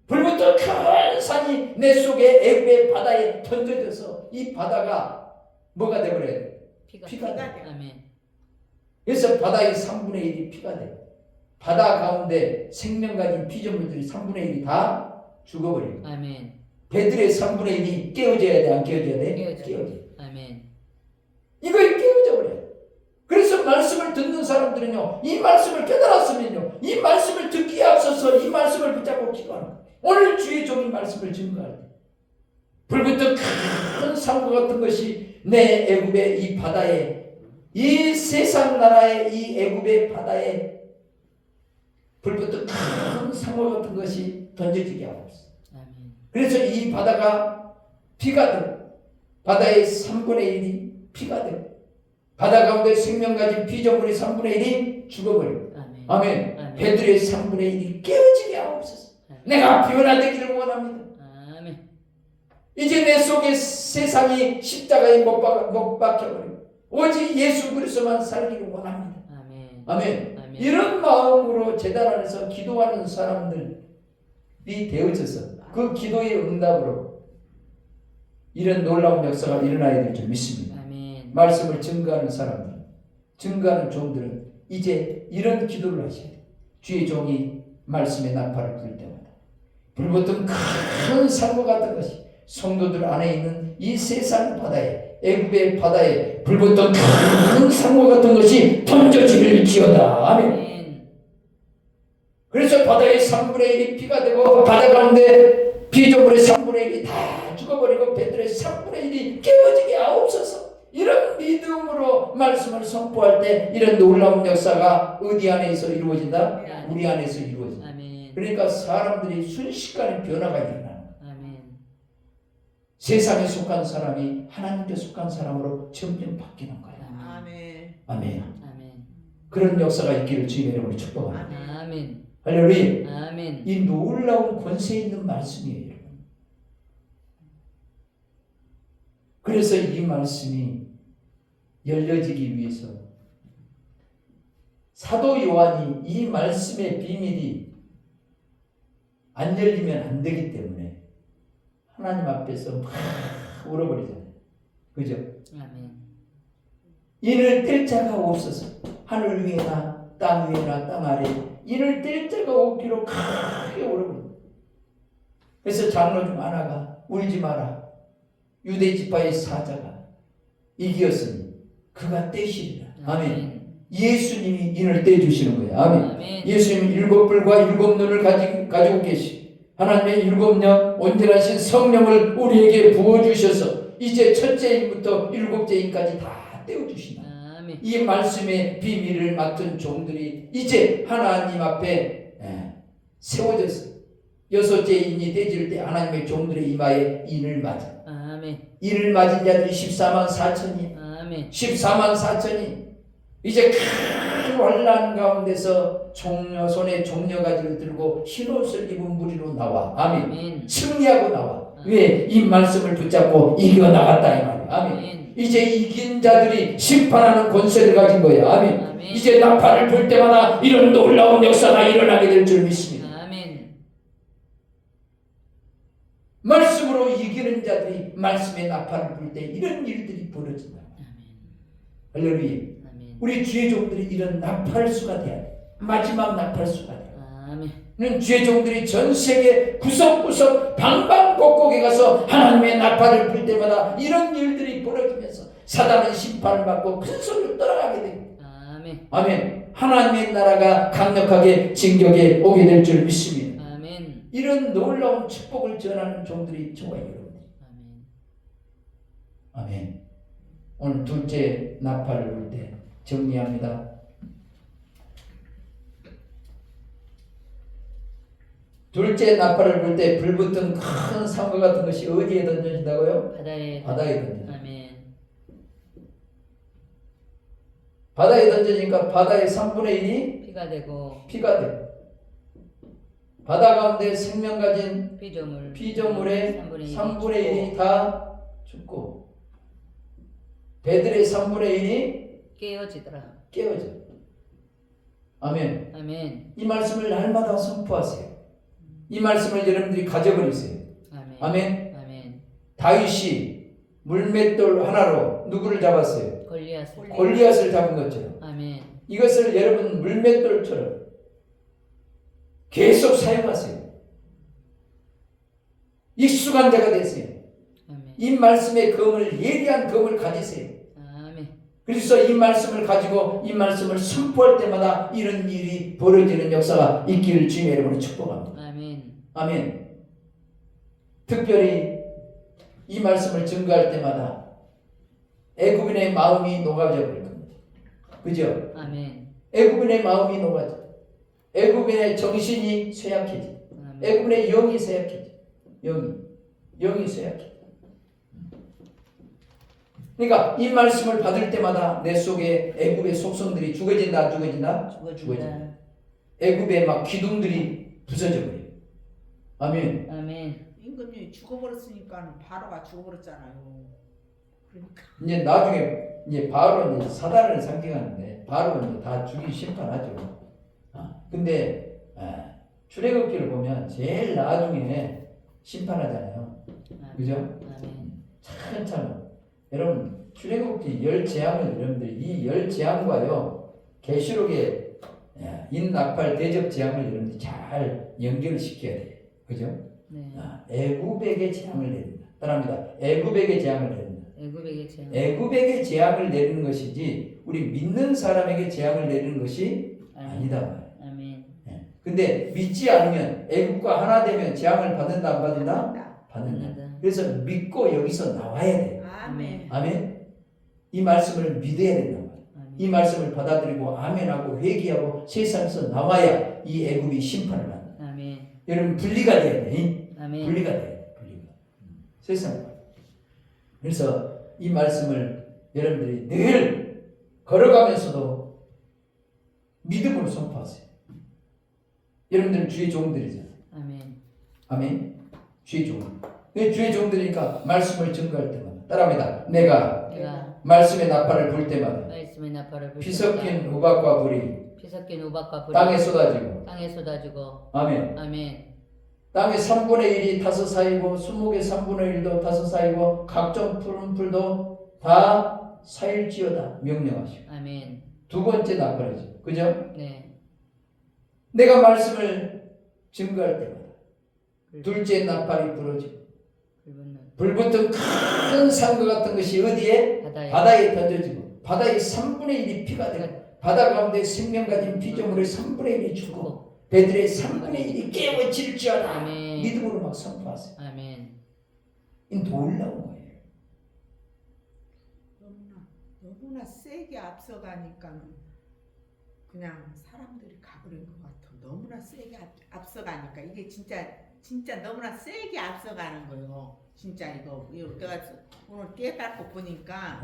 불붙은 큰 산이 내 속에 애굽의 바다에 던져져서 이 바다가 뭐가 되버려야 돼? 피가 돼. 아멘. 그래서 바다의 3분의 1이 피가 돼. 바다 가운데 생명 가진 피조물들이 3분의 1이 다 죽어버려요. 아멘. 배들의 3분의 1이 깨어져야 돼, 안 깨어져야 돼? 깨어져. 아멘. 이걸 깨어져 버려요. 그래서 말씀을 듣는 사람들은요, 이 말씀을 깨달았으면요, 이 말씀을 듣기에 앞서서 이 말씀을 붙잡고 기도하는 거예요. 오늘 주의 종이 말씀을 증거할 때, 불붙은 큰 산과 같은 것이 내 애굽의 이 바다에, 이 세상 나라의 이 애굽의 바다에 불붙은 큰 상과 같은 것이 던져지게 하옵소서. 아멘. 그래서 이 바다가 피가 되고, 바다의 3분의 1이 피가 되고, 바다 가운데 생명 가진 피조물의 3분의 1이 죽어버리고, 아멘. 아멘. 아멘. 배들의 3분의 1이 깨어지게 하옵소서. 아멘. 내가 변화되기를 원합니다. 아멘. 이제 내 속에 세상이 십자가에 못 박혀버리고 오직 예수 그리스도만 살기를 원합니다. 아멘. 아멘. 아멘. 이런 마음으로 제단 안에서 기도하는 사람들이 되어져서 그 기도의 응답으로 이런 놀라운 역사가 일어나야 될 줄 믿습니다. 아멘. 말씀을 증거하는 사람들, 증거하는 종들은 이제 이런 기도를 하셔야 돼요. 주의 종이 말씀의 나팔을 불 때마다 불붙은 큰 산과 같은 것이 성도들 안에 있는 이 세상 바다에, 애굽의 바다에 불붙은 큰 산과 같은 것이 던져질지어다. 아멘. 아멘. 그래서 바다의 3분의 1이 피가 되고 바다 가운데 피조물의 3분의 1이 다 죽어버리고 배들의 3분의 1이 깨어지게 하옵소서. 이런 믿음으로 말씀을 선포할 때 이런 놀라운 역사가 어디 안에서 이루어진다? 우리 안에서 이루어진다. 아멘. 그러니까 사람들이 순식간에 변화가 일어나는 거예요. 아멘. 세상에 속한 사람이 하나님께 속한 사람으로 점점 바뀌는 거예요. 아멘. 아멘. 아멘. 그런 역사가 있기를 주님의 이름으로 축복합니다. 아멘. 할렐루야. 아멘. 이 놀라운 권세 있는 말씀이에요, 여러분. 그래서 이 말씀이 열려지기 위해서 사도 요한이 이 말씀의 비밀이 안 열리면 안 되기 때문에 하나님 앞에서 막 울어버리잖아요. 그죠? 아멘. 이를 뗄 자가 없어서 하늘 위에나 땅 위에나 땅 아래 이를 뗄 자가 없기로 크게 울어버립니다. 그래서 장로 중 하나가 울지 마라. 유대 지파의 사자가 이기었으니 그가 떼시리라. 아멘. 예수님이 인을 떼주시는 거예요. 아멘. 아멘. 예수님은 7뿔과 7눈을 가지고 계시 하나님의 7령 온전하신 성령을 우리에게 부어주셔서 이제 첫째 인부터 7째 인까지 다 떼어주신다. 아멘. 이 말씀의 비밀을 맡은 종들이 이제 하나님 앞에 세워져서 6째 인이 떼질 때 하나님의 종들의 이마에 인을 맞아. 아멘. 인을 맞은 자들이 14만 4천이 아멘. 14만 4천이 이제 큰 환난 가운데서 손에 종려가지를 들고 흰옷을 입은 무리로 나와. 아멘. 아멘. 승리하고 나와. 왜? 이 말씀을 붙잡고 이겨나갔다 이 말이야. 아멘. 아멘. 이제 이긴 자들이 심판하는 권세를 가진 거예요. 아멘. 아멘. 이제 나팔을 불 때마다 이런 놀라운 역사가 일어나게 될 줄 믿습니다. 아멘. 말씀으로 이기는 자들이 말씀의 나팔을 불 때 이런 일들이 벌어진다. 할렐루야. 아멘. 우리 주의 종들이 이런 나팔수가 돼야 돼. 마지막 나팔수가 돼. 아멘. 주의 종들이 전 세계 구석구석 방방곡곡에 가서 하나님의 나팔을 불 때마다 이런 일들이 벌어지면서 사단은 심판을 받고 큰 소리로 떠나가게 됩니다. 아멘. 아멘. 하나님의 나라가 강력하게 진격에 오게 될 줄 믿습니다. 아멘. 이런 놀라운 축복을 전하는 종들이 저와 여러분들. 아멘. 아멘. 오늘 둘째 나팔을 불 때 정리합니다. 둘째 나팔을 불 때 불붙은 큰 상과 같은 것이 어디에 던져진다고요? 바다에 던져진다. 아멘. 바다에 던져지니까 바다의 3분의 1이 피가 되고 피가 돼. 바다 가운데 생명 가진 피조물의 3분의 1이 다 죽고 배들의 3분의 1이 깨어지더라. 깨어져. 아멘. 아멘. 이 말씀을 날마다 선포하세요. 이 말씀을 여러분들이 가져버리세요. 아멘. 아멘. 아멘. 다윗이 물맷돌 하나로 누구를 잡았어요? 골리앗을 잡은 것처럼 아멘. 이것을 여러분 물맷돌처럼 계속 사용하세요. 익숙한 자가 되세요. 아멘. 이 말씀의 검을 예리한 검을 가지세요. 아멘. 그래서 이 말씀을 가지고 이 말씀을 선포할 때마다 이런 일이 벌어지는 역사가 있기를 주님의 이름으로 축복합니다. 아멘. 아멘. 특별히 이 말씀을 증거할 때마다 애굽인의 마음이 녹아져 버릴 겁니다. 그죠? 아멘. 애굽인의 마음이 녹아져. 애굽인의 정신이 쇠약해져. 아멘. 애굽인의 영이 쇠약해져. 영이 쇠약해. 그러니까 이 말씀을 받을 때마다 내 속에 애굽의 속성들이 죽어진다, 안 죽어진다? 죽어진다. 애굽의 막 기둥들이 부서져 버려. 아멘. 아멘. 임금님이 죽어버렸으니까 바로가 죽어버렸잖아요. 그러니까 이제 나중에 이제 바로는 이제 사단을 상징하는데 바로는 이제 다 죽이 심판하죠. 근데 출애굽기를 보면 제일 나중에 심판하잖아요. 그죠? 아멘. 참 여러분 출애굽기 10재앙을 여러분들이 이 10재앙과요 계시록의 인나팔 대접 재앙을 여러분들이 잘 연결시켜야 돼요. 그죠? 네. 애굽에게 재앙을 내린다. 따라합니다. 애굽에게 재앙을 내린다. 애굽에게 재앙. 애굽에게 재앙을 내리는 것이지 우리 믿는 사람에게 재앙을 내리는 것이 아니다. 아멘. 근데 믿지 않으면 애굽과 하나 되면 재앙을 받는다 안 받는다? 받는다. 그래서 믿고 여기서 나와야 돼. 아멘. 아멘. 이 말씀을 믿어야 된다. 이 말씀을 받아들이고 아멘하고 회개하고 세상에서 나와야 이 애굽이 심판을 한다. 아멘. 여러분 분리가 돼야 돼. 아멘. 분리가 돼. 분리가. 세상. 그래서 이 말씀을 여러분들이 늘 걸어가면서도 믿음으로 선포하세요. 여러분들은 주의 종들이잖아요. 아멘. 아멘. 주의 종. 주의 종들이니까 말씀을 증거할 때마다 따라합니다. 내가 말씀의 나팔을 불 때마다 말씀의 나팔을 불 피 섞인 우박과 불이 불이 땅에 쏟아지고 아멘. 아멘. 땅의 3분의 1이 타서 쌓이고 수목의 3분의 1도 타서 쌓이고 각종 푸른 풀도 다 쌓일지어다 명령하시고 아멘. 두 번째 나팔이죠. 그죠? 네. 내가 말씀을 증거할 때마다 둘째 나팔이 부러지고 불붙은 큰 상과 같은 것이 어디에? 바다에 던져지고 바다의 3분의 1이 피가 되고 바다 가운데 생명 가진 피조물의 3분의 1이 죽고 배들의 3분의 1이 깨어질지어다. 아멘. 믿음으로 막 선포하세요. 아멘. 이 놀라운 거예요. 너무나 세게 앞서가니까 그냥 사람들이 가버린 것 같아. 너무나 세게 앞서가니까 이게 진짜 너무나 세게 앞서가는 거예요. 진짜 이거 내가 오늘 깨닫고 보니까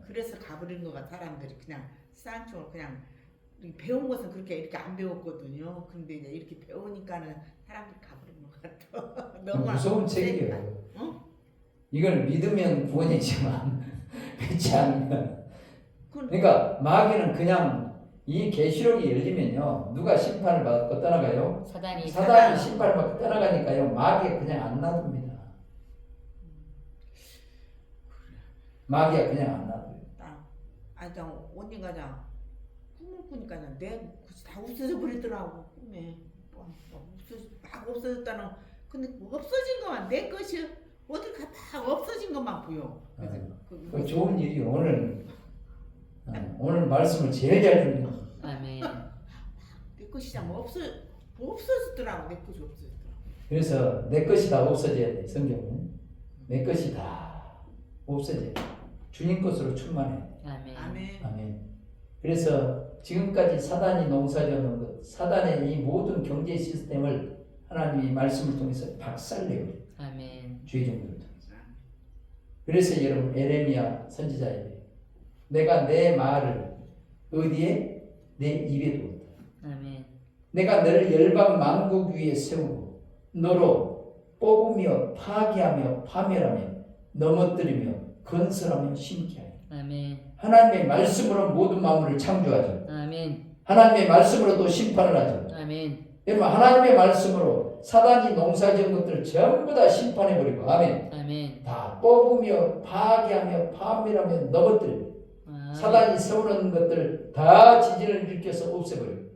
그래서 가버린 거가 사람들이 그냥 쌍쪽으로 그냥 배운 것은 그렇게 이렇게 안 배웠거든요. 근데 이제 이렇게 배우니까는 사람들이 가버린 것 같아. 너무 무서운 책이에요. 어? 이걸 믿으면 구원이지만 그렇지 않으면 그러니까 마귀는 그냥 이 계시록이 열리면요 누가 심판을 받고 떠나가요? 사단이 심판을 받고 떠나가니까요 마귀가 그냥 안 놔둡니다. 마귀가 그냥 안 놔둬요. 언니가 꿈을 꾸니까 다 없어져 버리더라고 꿈에. 막 없어졌다는. 근데 없어진 것만 내 것이 어디 다 없어진 것만 보여. 그래서 좋은 일이 오늘 오늘 말씀을 제일 잘 듣는 거. 아멘. 내 것이 참 없어졌더라고. 내 것이 없어졌더라고. 그래서 내 것이 다 없어져야 돼. 성경은 내 것이 다 없어져야 돼. 주님 것으로 충만해. 아멘. 아멘. 아멘. 그래서 지금까지 사단이 농사져놓은 것, 사단의 이 모든 경제 시스템을 하나님이 말씀을 통해서 박살내고 아멘. 주의 종들을 통해서. 그래서 여러분 에레미야 선지자에게 내가 내 말을 어디에? 내 입에 두었다. 아멘. 내가 너를 열방 만국 위에 세우고 너로 뽑으며 파괴하며 파멸하며 넘어뜨리며 건설하며 심게 하여. 아멘. 하나님의 말씀으로 모든 만물을 창조하죠. 아멘. 하나님의 말씀으로 또 심판을 하죠. 아멘. 여러분 하나님의 말씀으로 사단이 농사지은 것들을 전부 다 심판해버리고 아멘. 아멘. 다 뽑으며 파괴하며 파멸하며 넘어뜨리고 사단이 세우는 것들을 다 지진을 일으켜서 없애버리고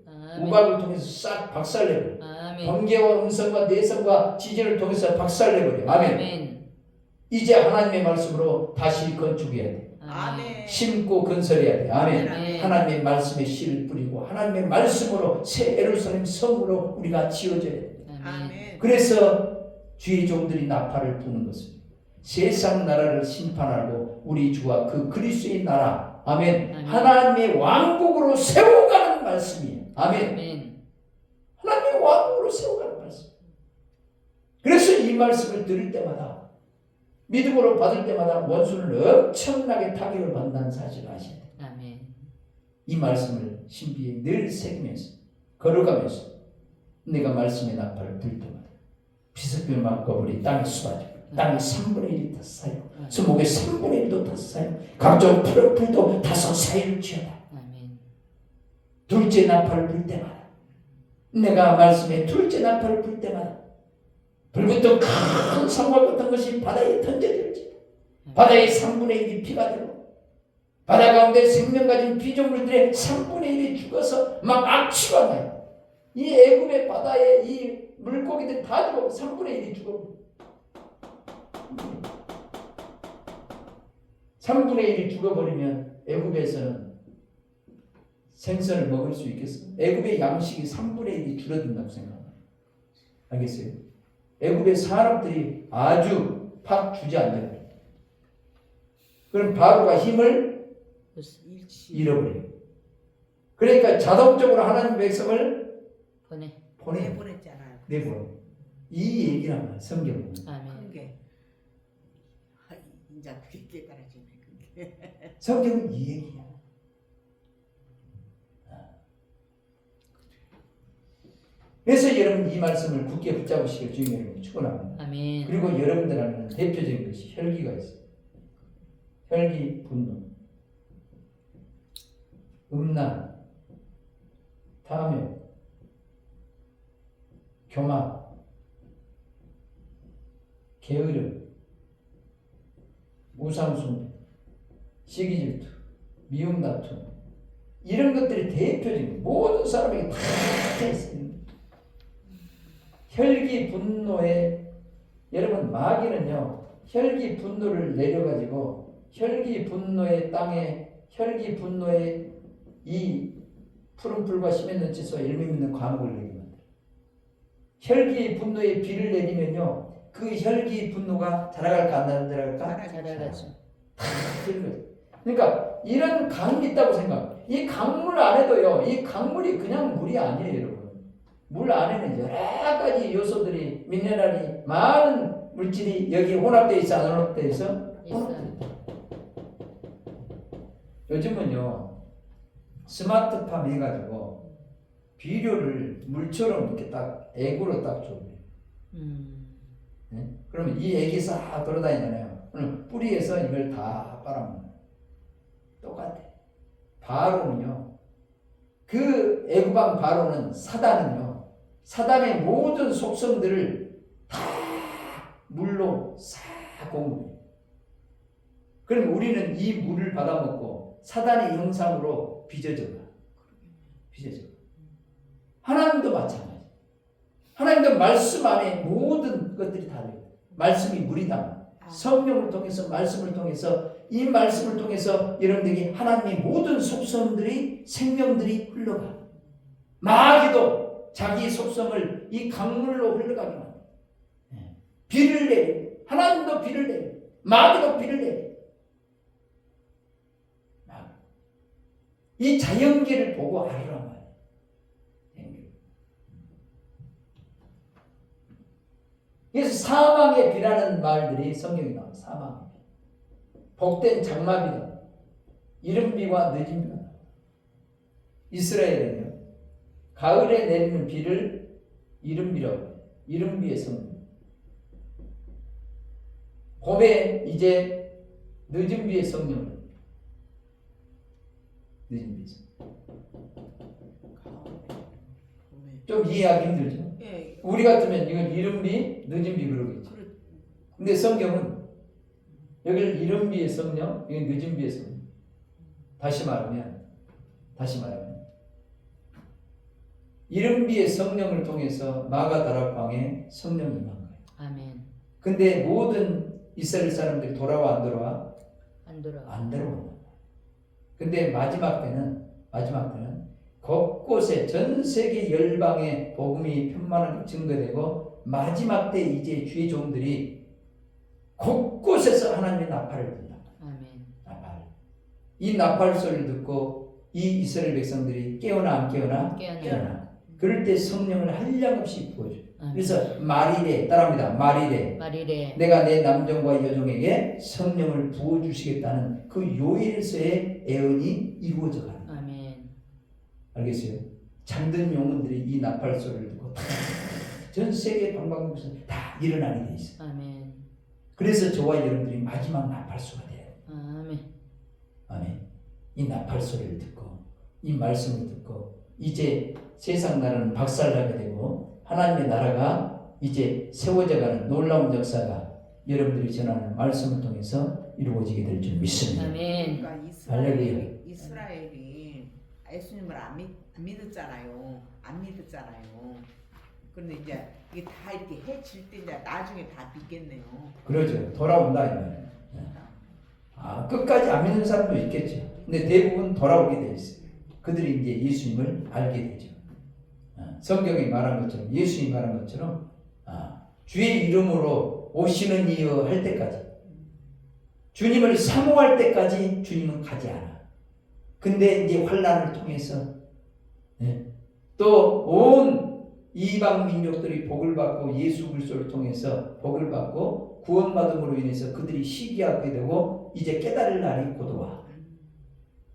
우박을 통해서 싹 박살내버리고 아멘. 번개와 음성과 내성과 지진을 통해서 박살내버려. 아멘. 아멘. 이제 하나님의 말씀으로 다시 건축해야 돼. 아멘. 심고 건설해야 돼. 아멘. 아멘. 하나님의 말씀에 씨를 뿌리고 하나님의 말씀으로 새 예루살렘 성으로 우리가 지어져야 돼. 아멘. 그래서 주의 종들이 나팔을 부는 것은 세상 나라를 심판하고 우리 주와 그 그리스도의 나라 아멘. 아멘. 하나님의 왕국으로 세워가는 말씀이에요. 아멘. 아멘. 하나님의 왕국으로 세워가는 말씀. 그래서 이 말씀을 들을 때마다 믿음으로 받을 때마다 원수는 엄청나게 타격을 받는다는 사실을 아셔야 돼요. 아멘. 이 말씀을 신비에 늘 새기면서 걸어가면서 내가 말씀의 나팔을 불 때마다 비석변 막거불이 땅에 쏟아지고 땅에 3분의 1이 다 쌓이고 수목의 3분의 1도 다 쌓이고 각종 풀도 다소 쌓일지어다. 아멘. 둘째 나팔을 불 때마다 내가 말씀에 둘째 나팔을 불 때마다 불붙은 큰 성과 같은 것이 바다에 던져질지 바다의 3분의 1이 피가 되고 바다 가운데 생명 가진 피조물들의 3분의 1이 죽어서 막 악취가 나요. 이 애굽의 바다에 이 물고기들 다 죽어 3분의 1이 죽어 3분의 1이 죽어버리면 애굽에서는 생선을 먹을 수 있겠어? 애굽의 양식이 3분의 1이 줄어든다고 생각합니다. 알겠어요? 애굽의 사람들이 아주 팍 주저앉아요. 그럼 바로가 힘을 잃어버려요. 그러니까 자동적으로 하나님 백성을 보냈잖아요. 내보내. 이 얘기란 말이야. 성경은. 아멘. 그게 이제 그게 깨달아지네. 그게. 성경은 이 얘기야. 그래서 여러분 이 말씀을 굳게 붙잡으시길 주님 여러분 축원합니다. 아멘. 그리고 여러분들한테는 대표적인 것이 혈기가 있어요. 혈기, 분노, 음란, 탐욕, 교만, 게으름, 우상숭배, 시기질투, 미움 다툼 이런 것들이 대표적인 모든 사람에게 다 있습니다. 혈기 분노에 여러분 마귀는요 혈기 분노를 내려가지고 혈기 분노의 땅에 혈기 분노의 이 푸른 풀과 심에 있는 채소와 열매 있는 과목을 내게 만들어요. 혈기 분노의 비를 내리면요 그 혈기 분노가 자라갈까 안 자라갈까? 자라가죠. 그러니까 이런 강이 있다고 생각. 이 강물 안에도요 이 강물이 그냥 물이 아니에요 여러분. 물 안에는 여러 가지 요소들이 미네랄이 많은 물질이 여기 혼합되어 있어 안 혼합되어 있어? 요즘은요 스마트팜 해가지고 비료를 물처럼 이렇게 딱 액으로 딱 줘요. 네? 그러면 이 액이 싹 돌아다니잖아요. 그럼 뿌리에서 이걸 다 빨아먹는 똑같아. 바로는요 그 애구방 바로는 사단은요 사단의 모든 속성들을 다 물로 싹 공급해요. 그럼 우리는 이 물을 받아먹고 사단의 형상으로 빚어져. 하나님도 마찬가지. 하나님도 말씀 안에 모든 것들이 다 돼요. 말씀이 물이다. 성령을 통해서 말씀을 통해서 이 말씀을 통해서 여러분들이 하나님의 모든 속성들이 생명들이 흘러가. 마귀도 자기 속성을 이 강물로 흘러가게 만들어. 비를 내려. 하나님도 비를 내려. 마귀도 비를 내려. 이 자연계를 보고 알으란 말이에요. 그래서 사망의 비라는 말들이 성경에 나와요. 사망의 비. 복된 장마비다. 이른 비와 늦은 비가 나와요. 이스라엘은요, 가을에 내리는 비를 이른 비라고 해요. 이른 비의 성경. 봄에 이제 늦은 비의 성령을. 늦은 비의 성령. 좀 이해하기 힘들죠? 예. 우리 같으면 이건 이른 비, 늦은 비 그러겠죠. 근데 성경은 여기를 이른 비의 성령, 이건 늦은 비의 성령. 다시 말하면 이른 비의 성령을 통해서 마가다락방에 성령이 임한 거예요. 아멘. 근데 모든 이스라엘 사람들이 돌아와 안 돌아와? 안 돌아와. 안 돌아온다. 근데 마지막 때는 곳곳에 전 세계 열방에 복음이 편만하게 증거되고 마지막 때 이제 주의 종들이 곳곳에서 하나님의 나팔을 든다. 아멘. 나팔. 이 나팔 소리를 듣고 이 이스라엘 백성들이 깨어나 안 깨어나? 깨어나. 그럴 때 성령을 한량없이 부어줘요. 그래서 말이래, 따라합니다. 말이래. 내가 내 남종과 여종에게 성령을 부어주시겠다는 그 요일서의 애언이 이루어져 가는 거예요. 아멘. 알겠어요? 잠든 영혼들이 이 나팔 소리를 듣고 전 세계 방방곡곡에서 다 일어나게 돼 있어요. 아멘. 그래서 저와 여러분들이 마지막 나팔소가 돼요. 아멘. 아멘. 이 나팔 소리를 듣고 이 말씀을 듣고 이제 세상 나라는 박살나게 되고 하나님의 나라가 이제 세워져가는 놀라운 역사가 여러분들이 전하는 말씀을 통해서 이루어지게 될 줄 믿습니다. 아멘. 그러니까 할렐루야. 이스라엘이 예수님을 안 믿었잖아요. 그런데 이제 이게 다 이렇게 해질 때 이제 나중에 다 믿겠네요. 그러죠. 돌아온다 이 말이에요. 끝까지 안 믿는 사람도 있겠죠. 근데 대부분 돌아오게 돼 있어요. 그들이 이제 예수님을 알게 되죠. 성경이 말한 것처럼 예수님이 말한 것처럼 주의 이름으로 오시는 이여 할 때까지 주님을 사모할 때까지 주님은 가지 않아. 근데 이제 환난을 통해서 또 온 이방 민족들이 복을 받고 예수 그리스도를 통해서 복을 받고 구원받음으로 인해서 그들이 시기하게 되고 이제 깨달을 날이 곧 와.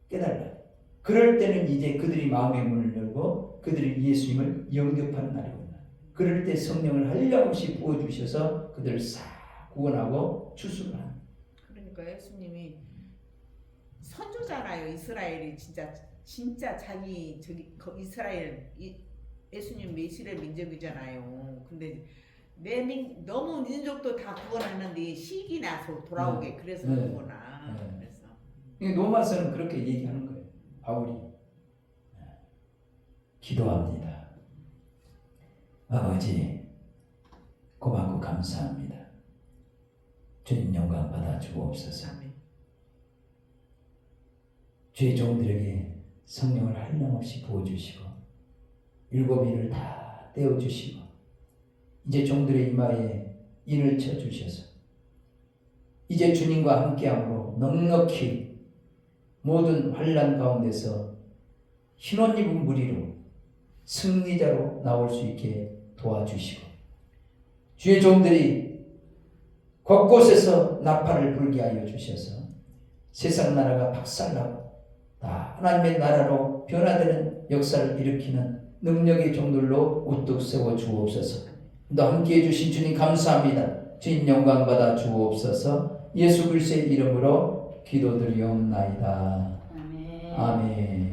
깨달을 날. 그럴 때는 이제 그들이 마음의 문을 열고 그들이 예수님을 영접하는 날이 온다. 그럴 때 성령을 한량없이 부어주셔서 그들을 싹 구원하고 추수를 한다. 그러니까 예수님이 선조잖아요. 이스라엘이 진짜 자기 이스라엘 예수님 메시를 민족이잖아요. 근데 너무 민족도 다 구원하는데 시기 나서 돌아오게 그래서 그거나. 그래서 로마서는 그렇게 얘기하는 거예요. 바울이 기도합니다. 아버지 고맙고 감사합니다. 주님 영광 받아 주옵소서. 주의 종들에게 성령을 한량없이 부어주시고 일곱 일을 다 떼어주시고 이제 종들의 이마에 인을 쳐주셔서 이제 주님과 함께함으로 넉넉히 모든 환난 가운데서 흰옷 입은 무리로 승리자로 나올 수 있게 도와주시고 주의 종들이 곳곳에서 나팔을 불게 하여 주셔서 세상 나라가 박살나고 다 하나님의 나라로 변화되는 역사를 일으키는 능력의 종들로 우뚝 세워 주옵소서. 또 함께해 주신 주님 감사합니다. 주님 영광 받아 주옵소서. 예수 그리스도의 이름으로 기도드리옵나이다. 아멘.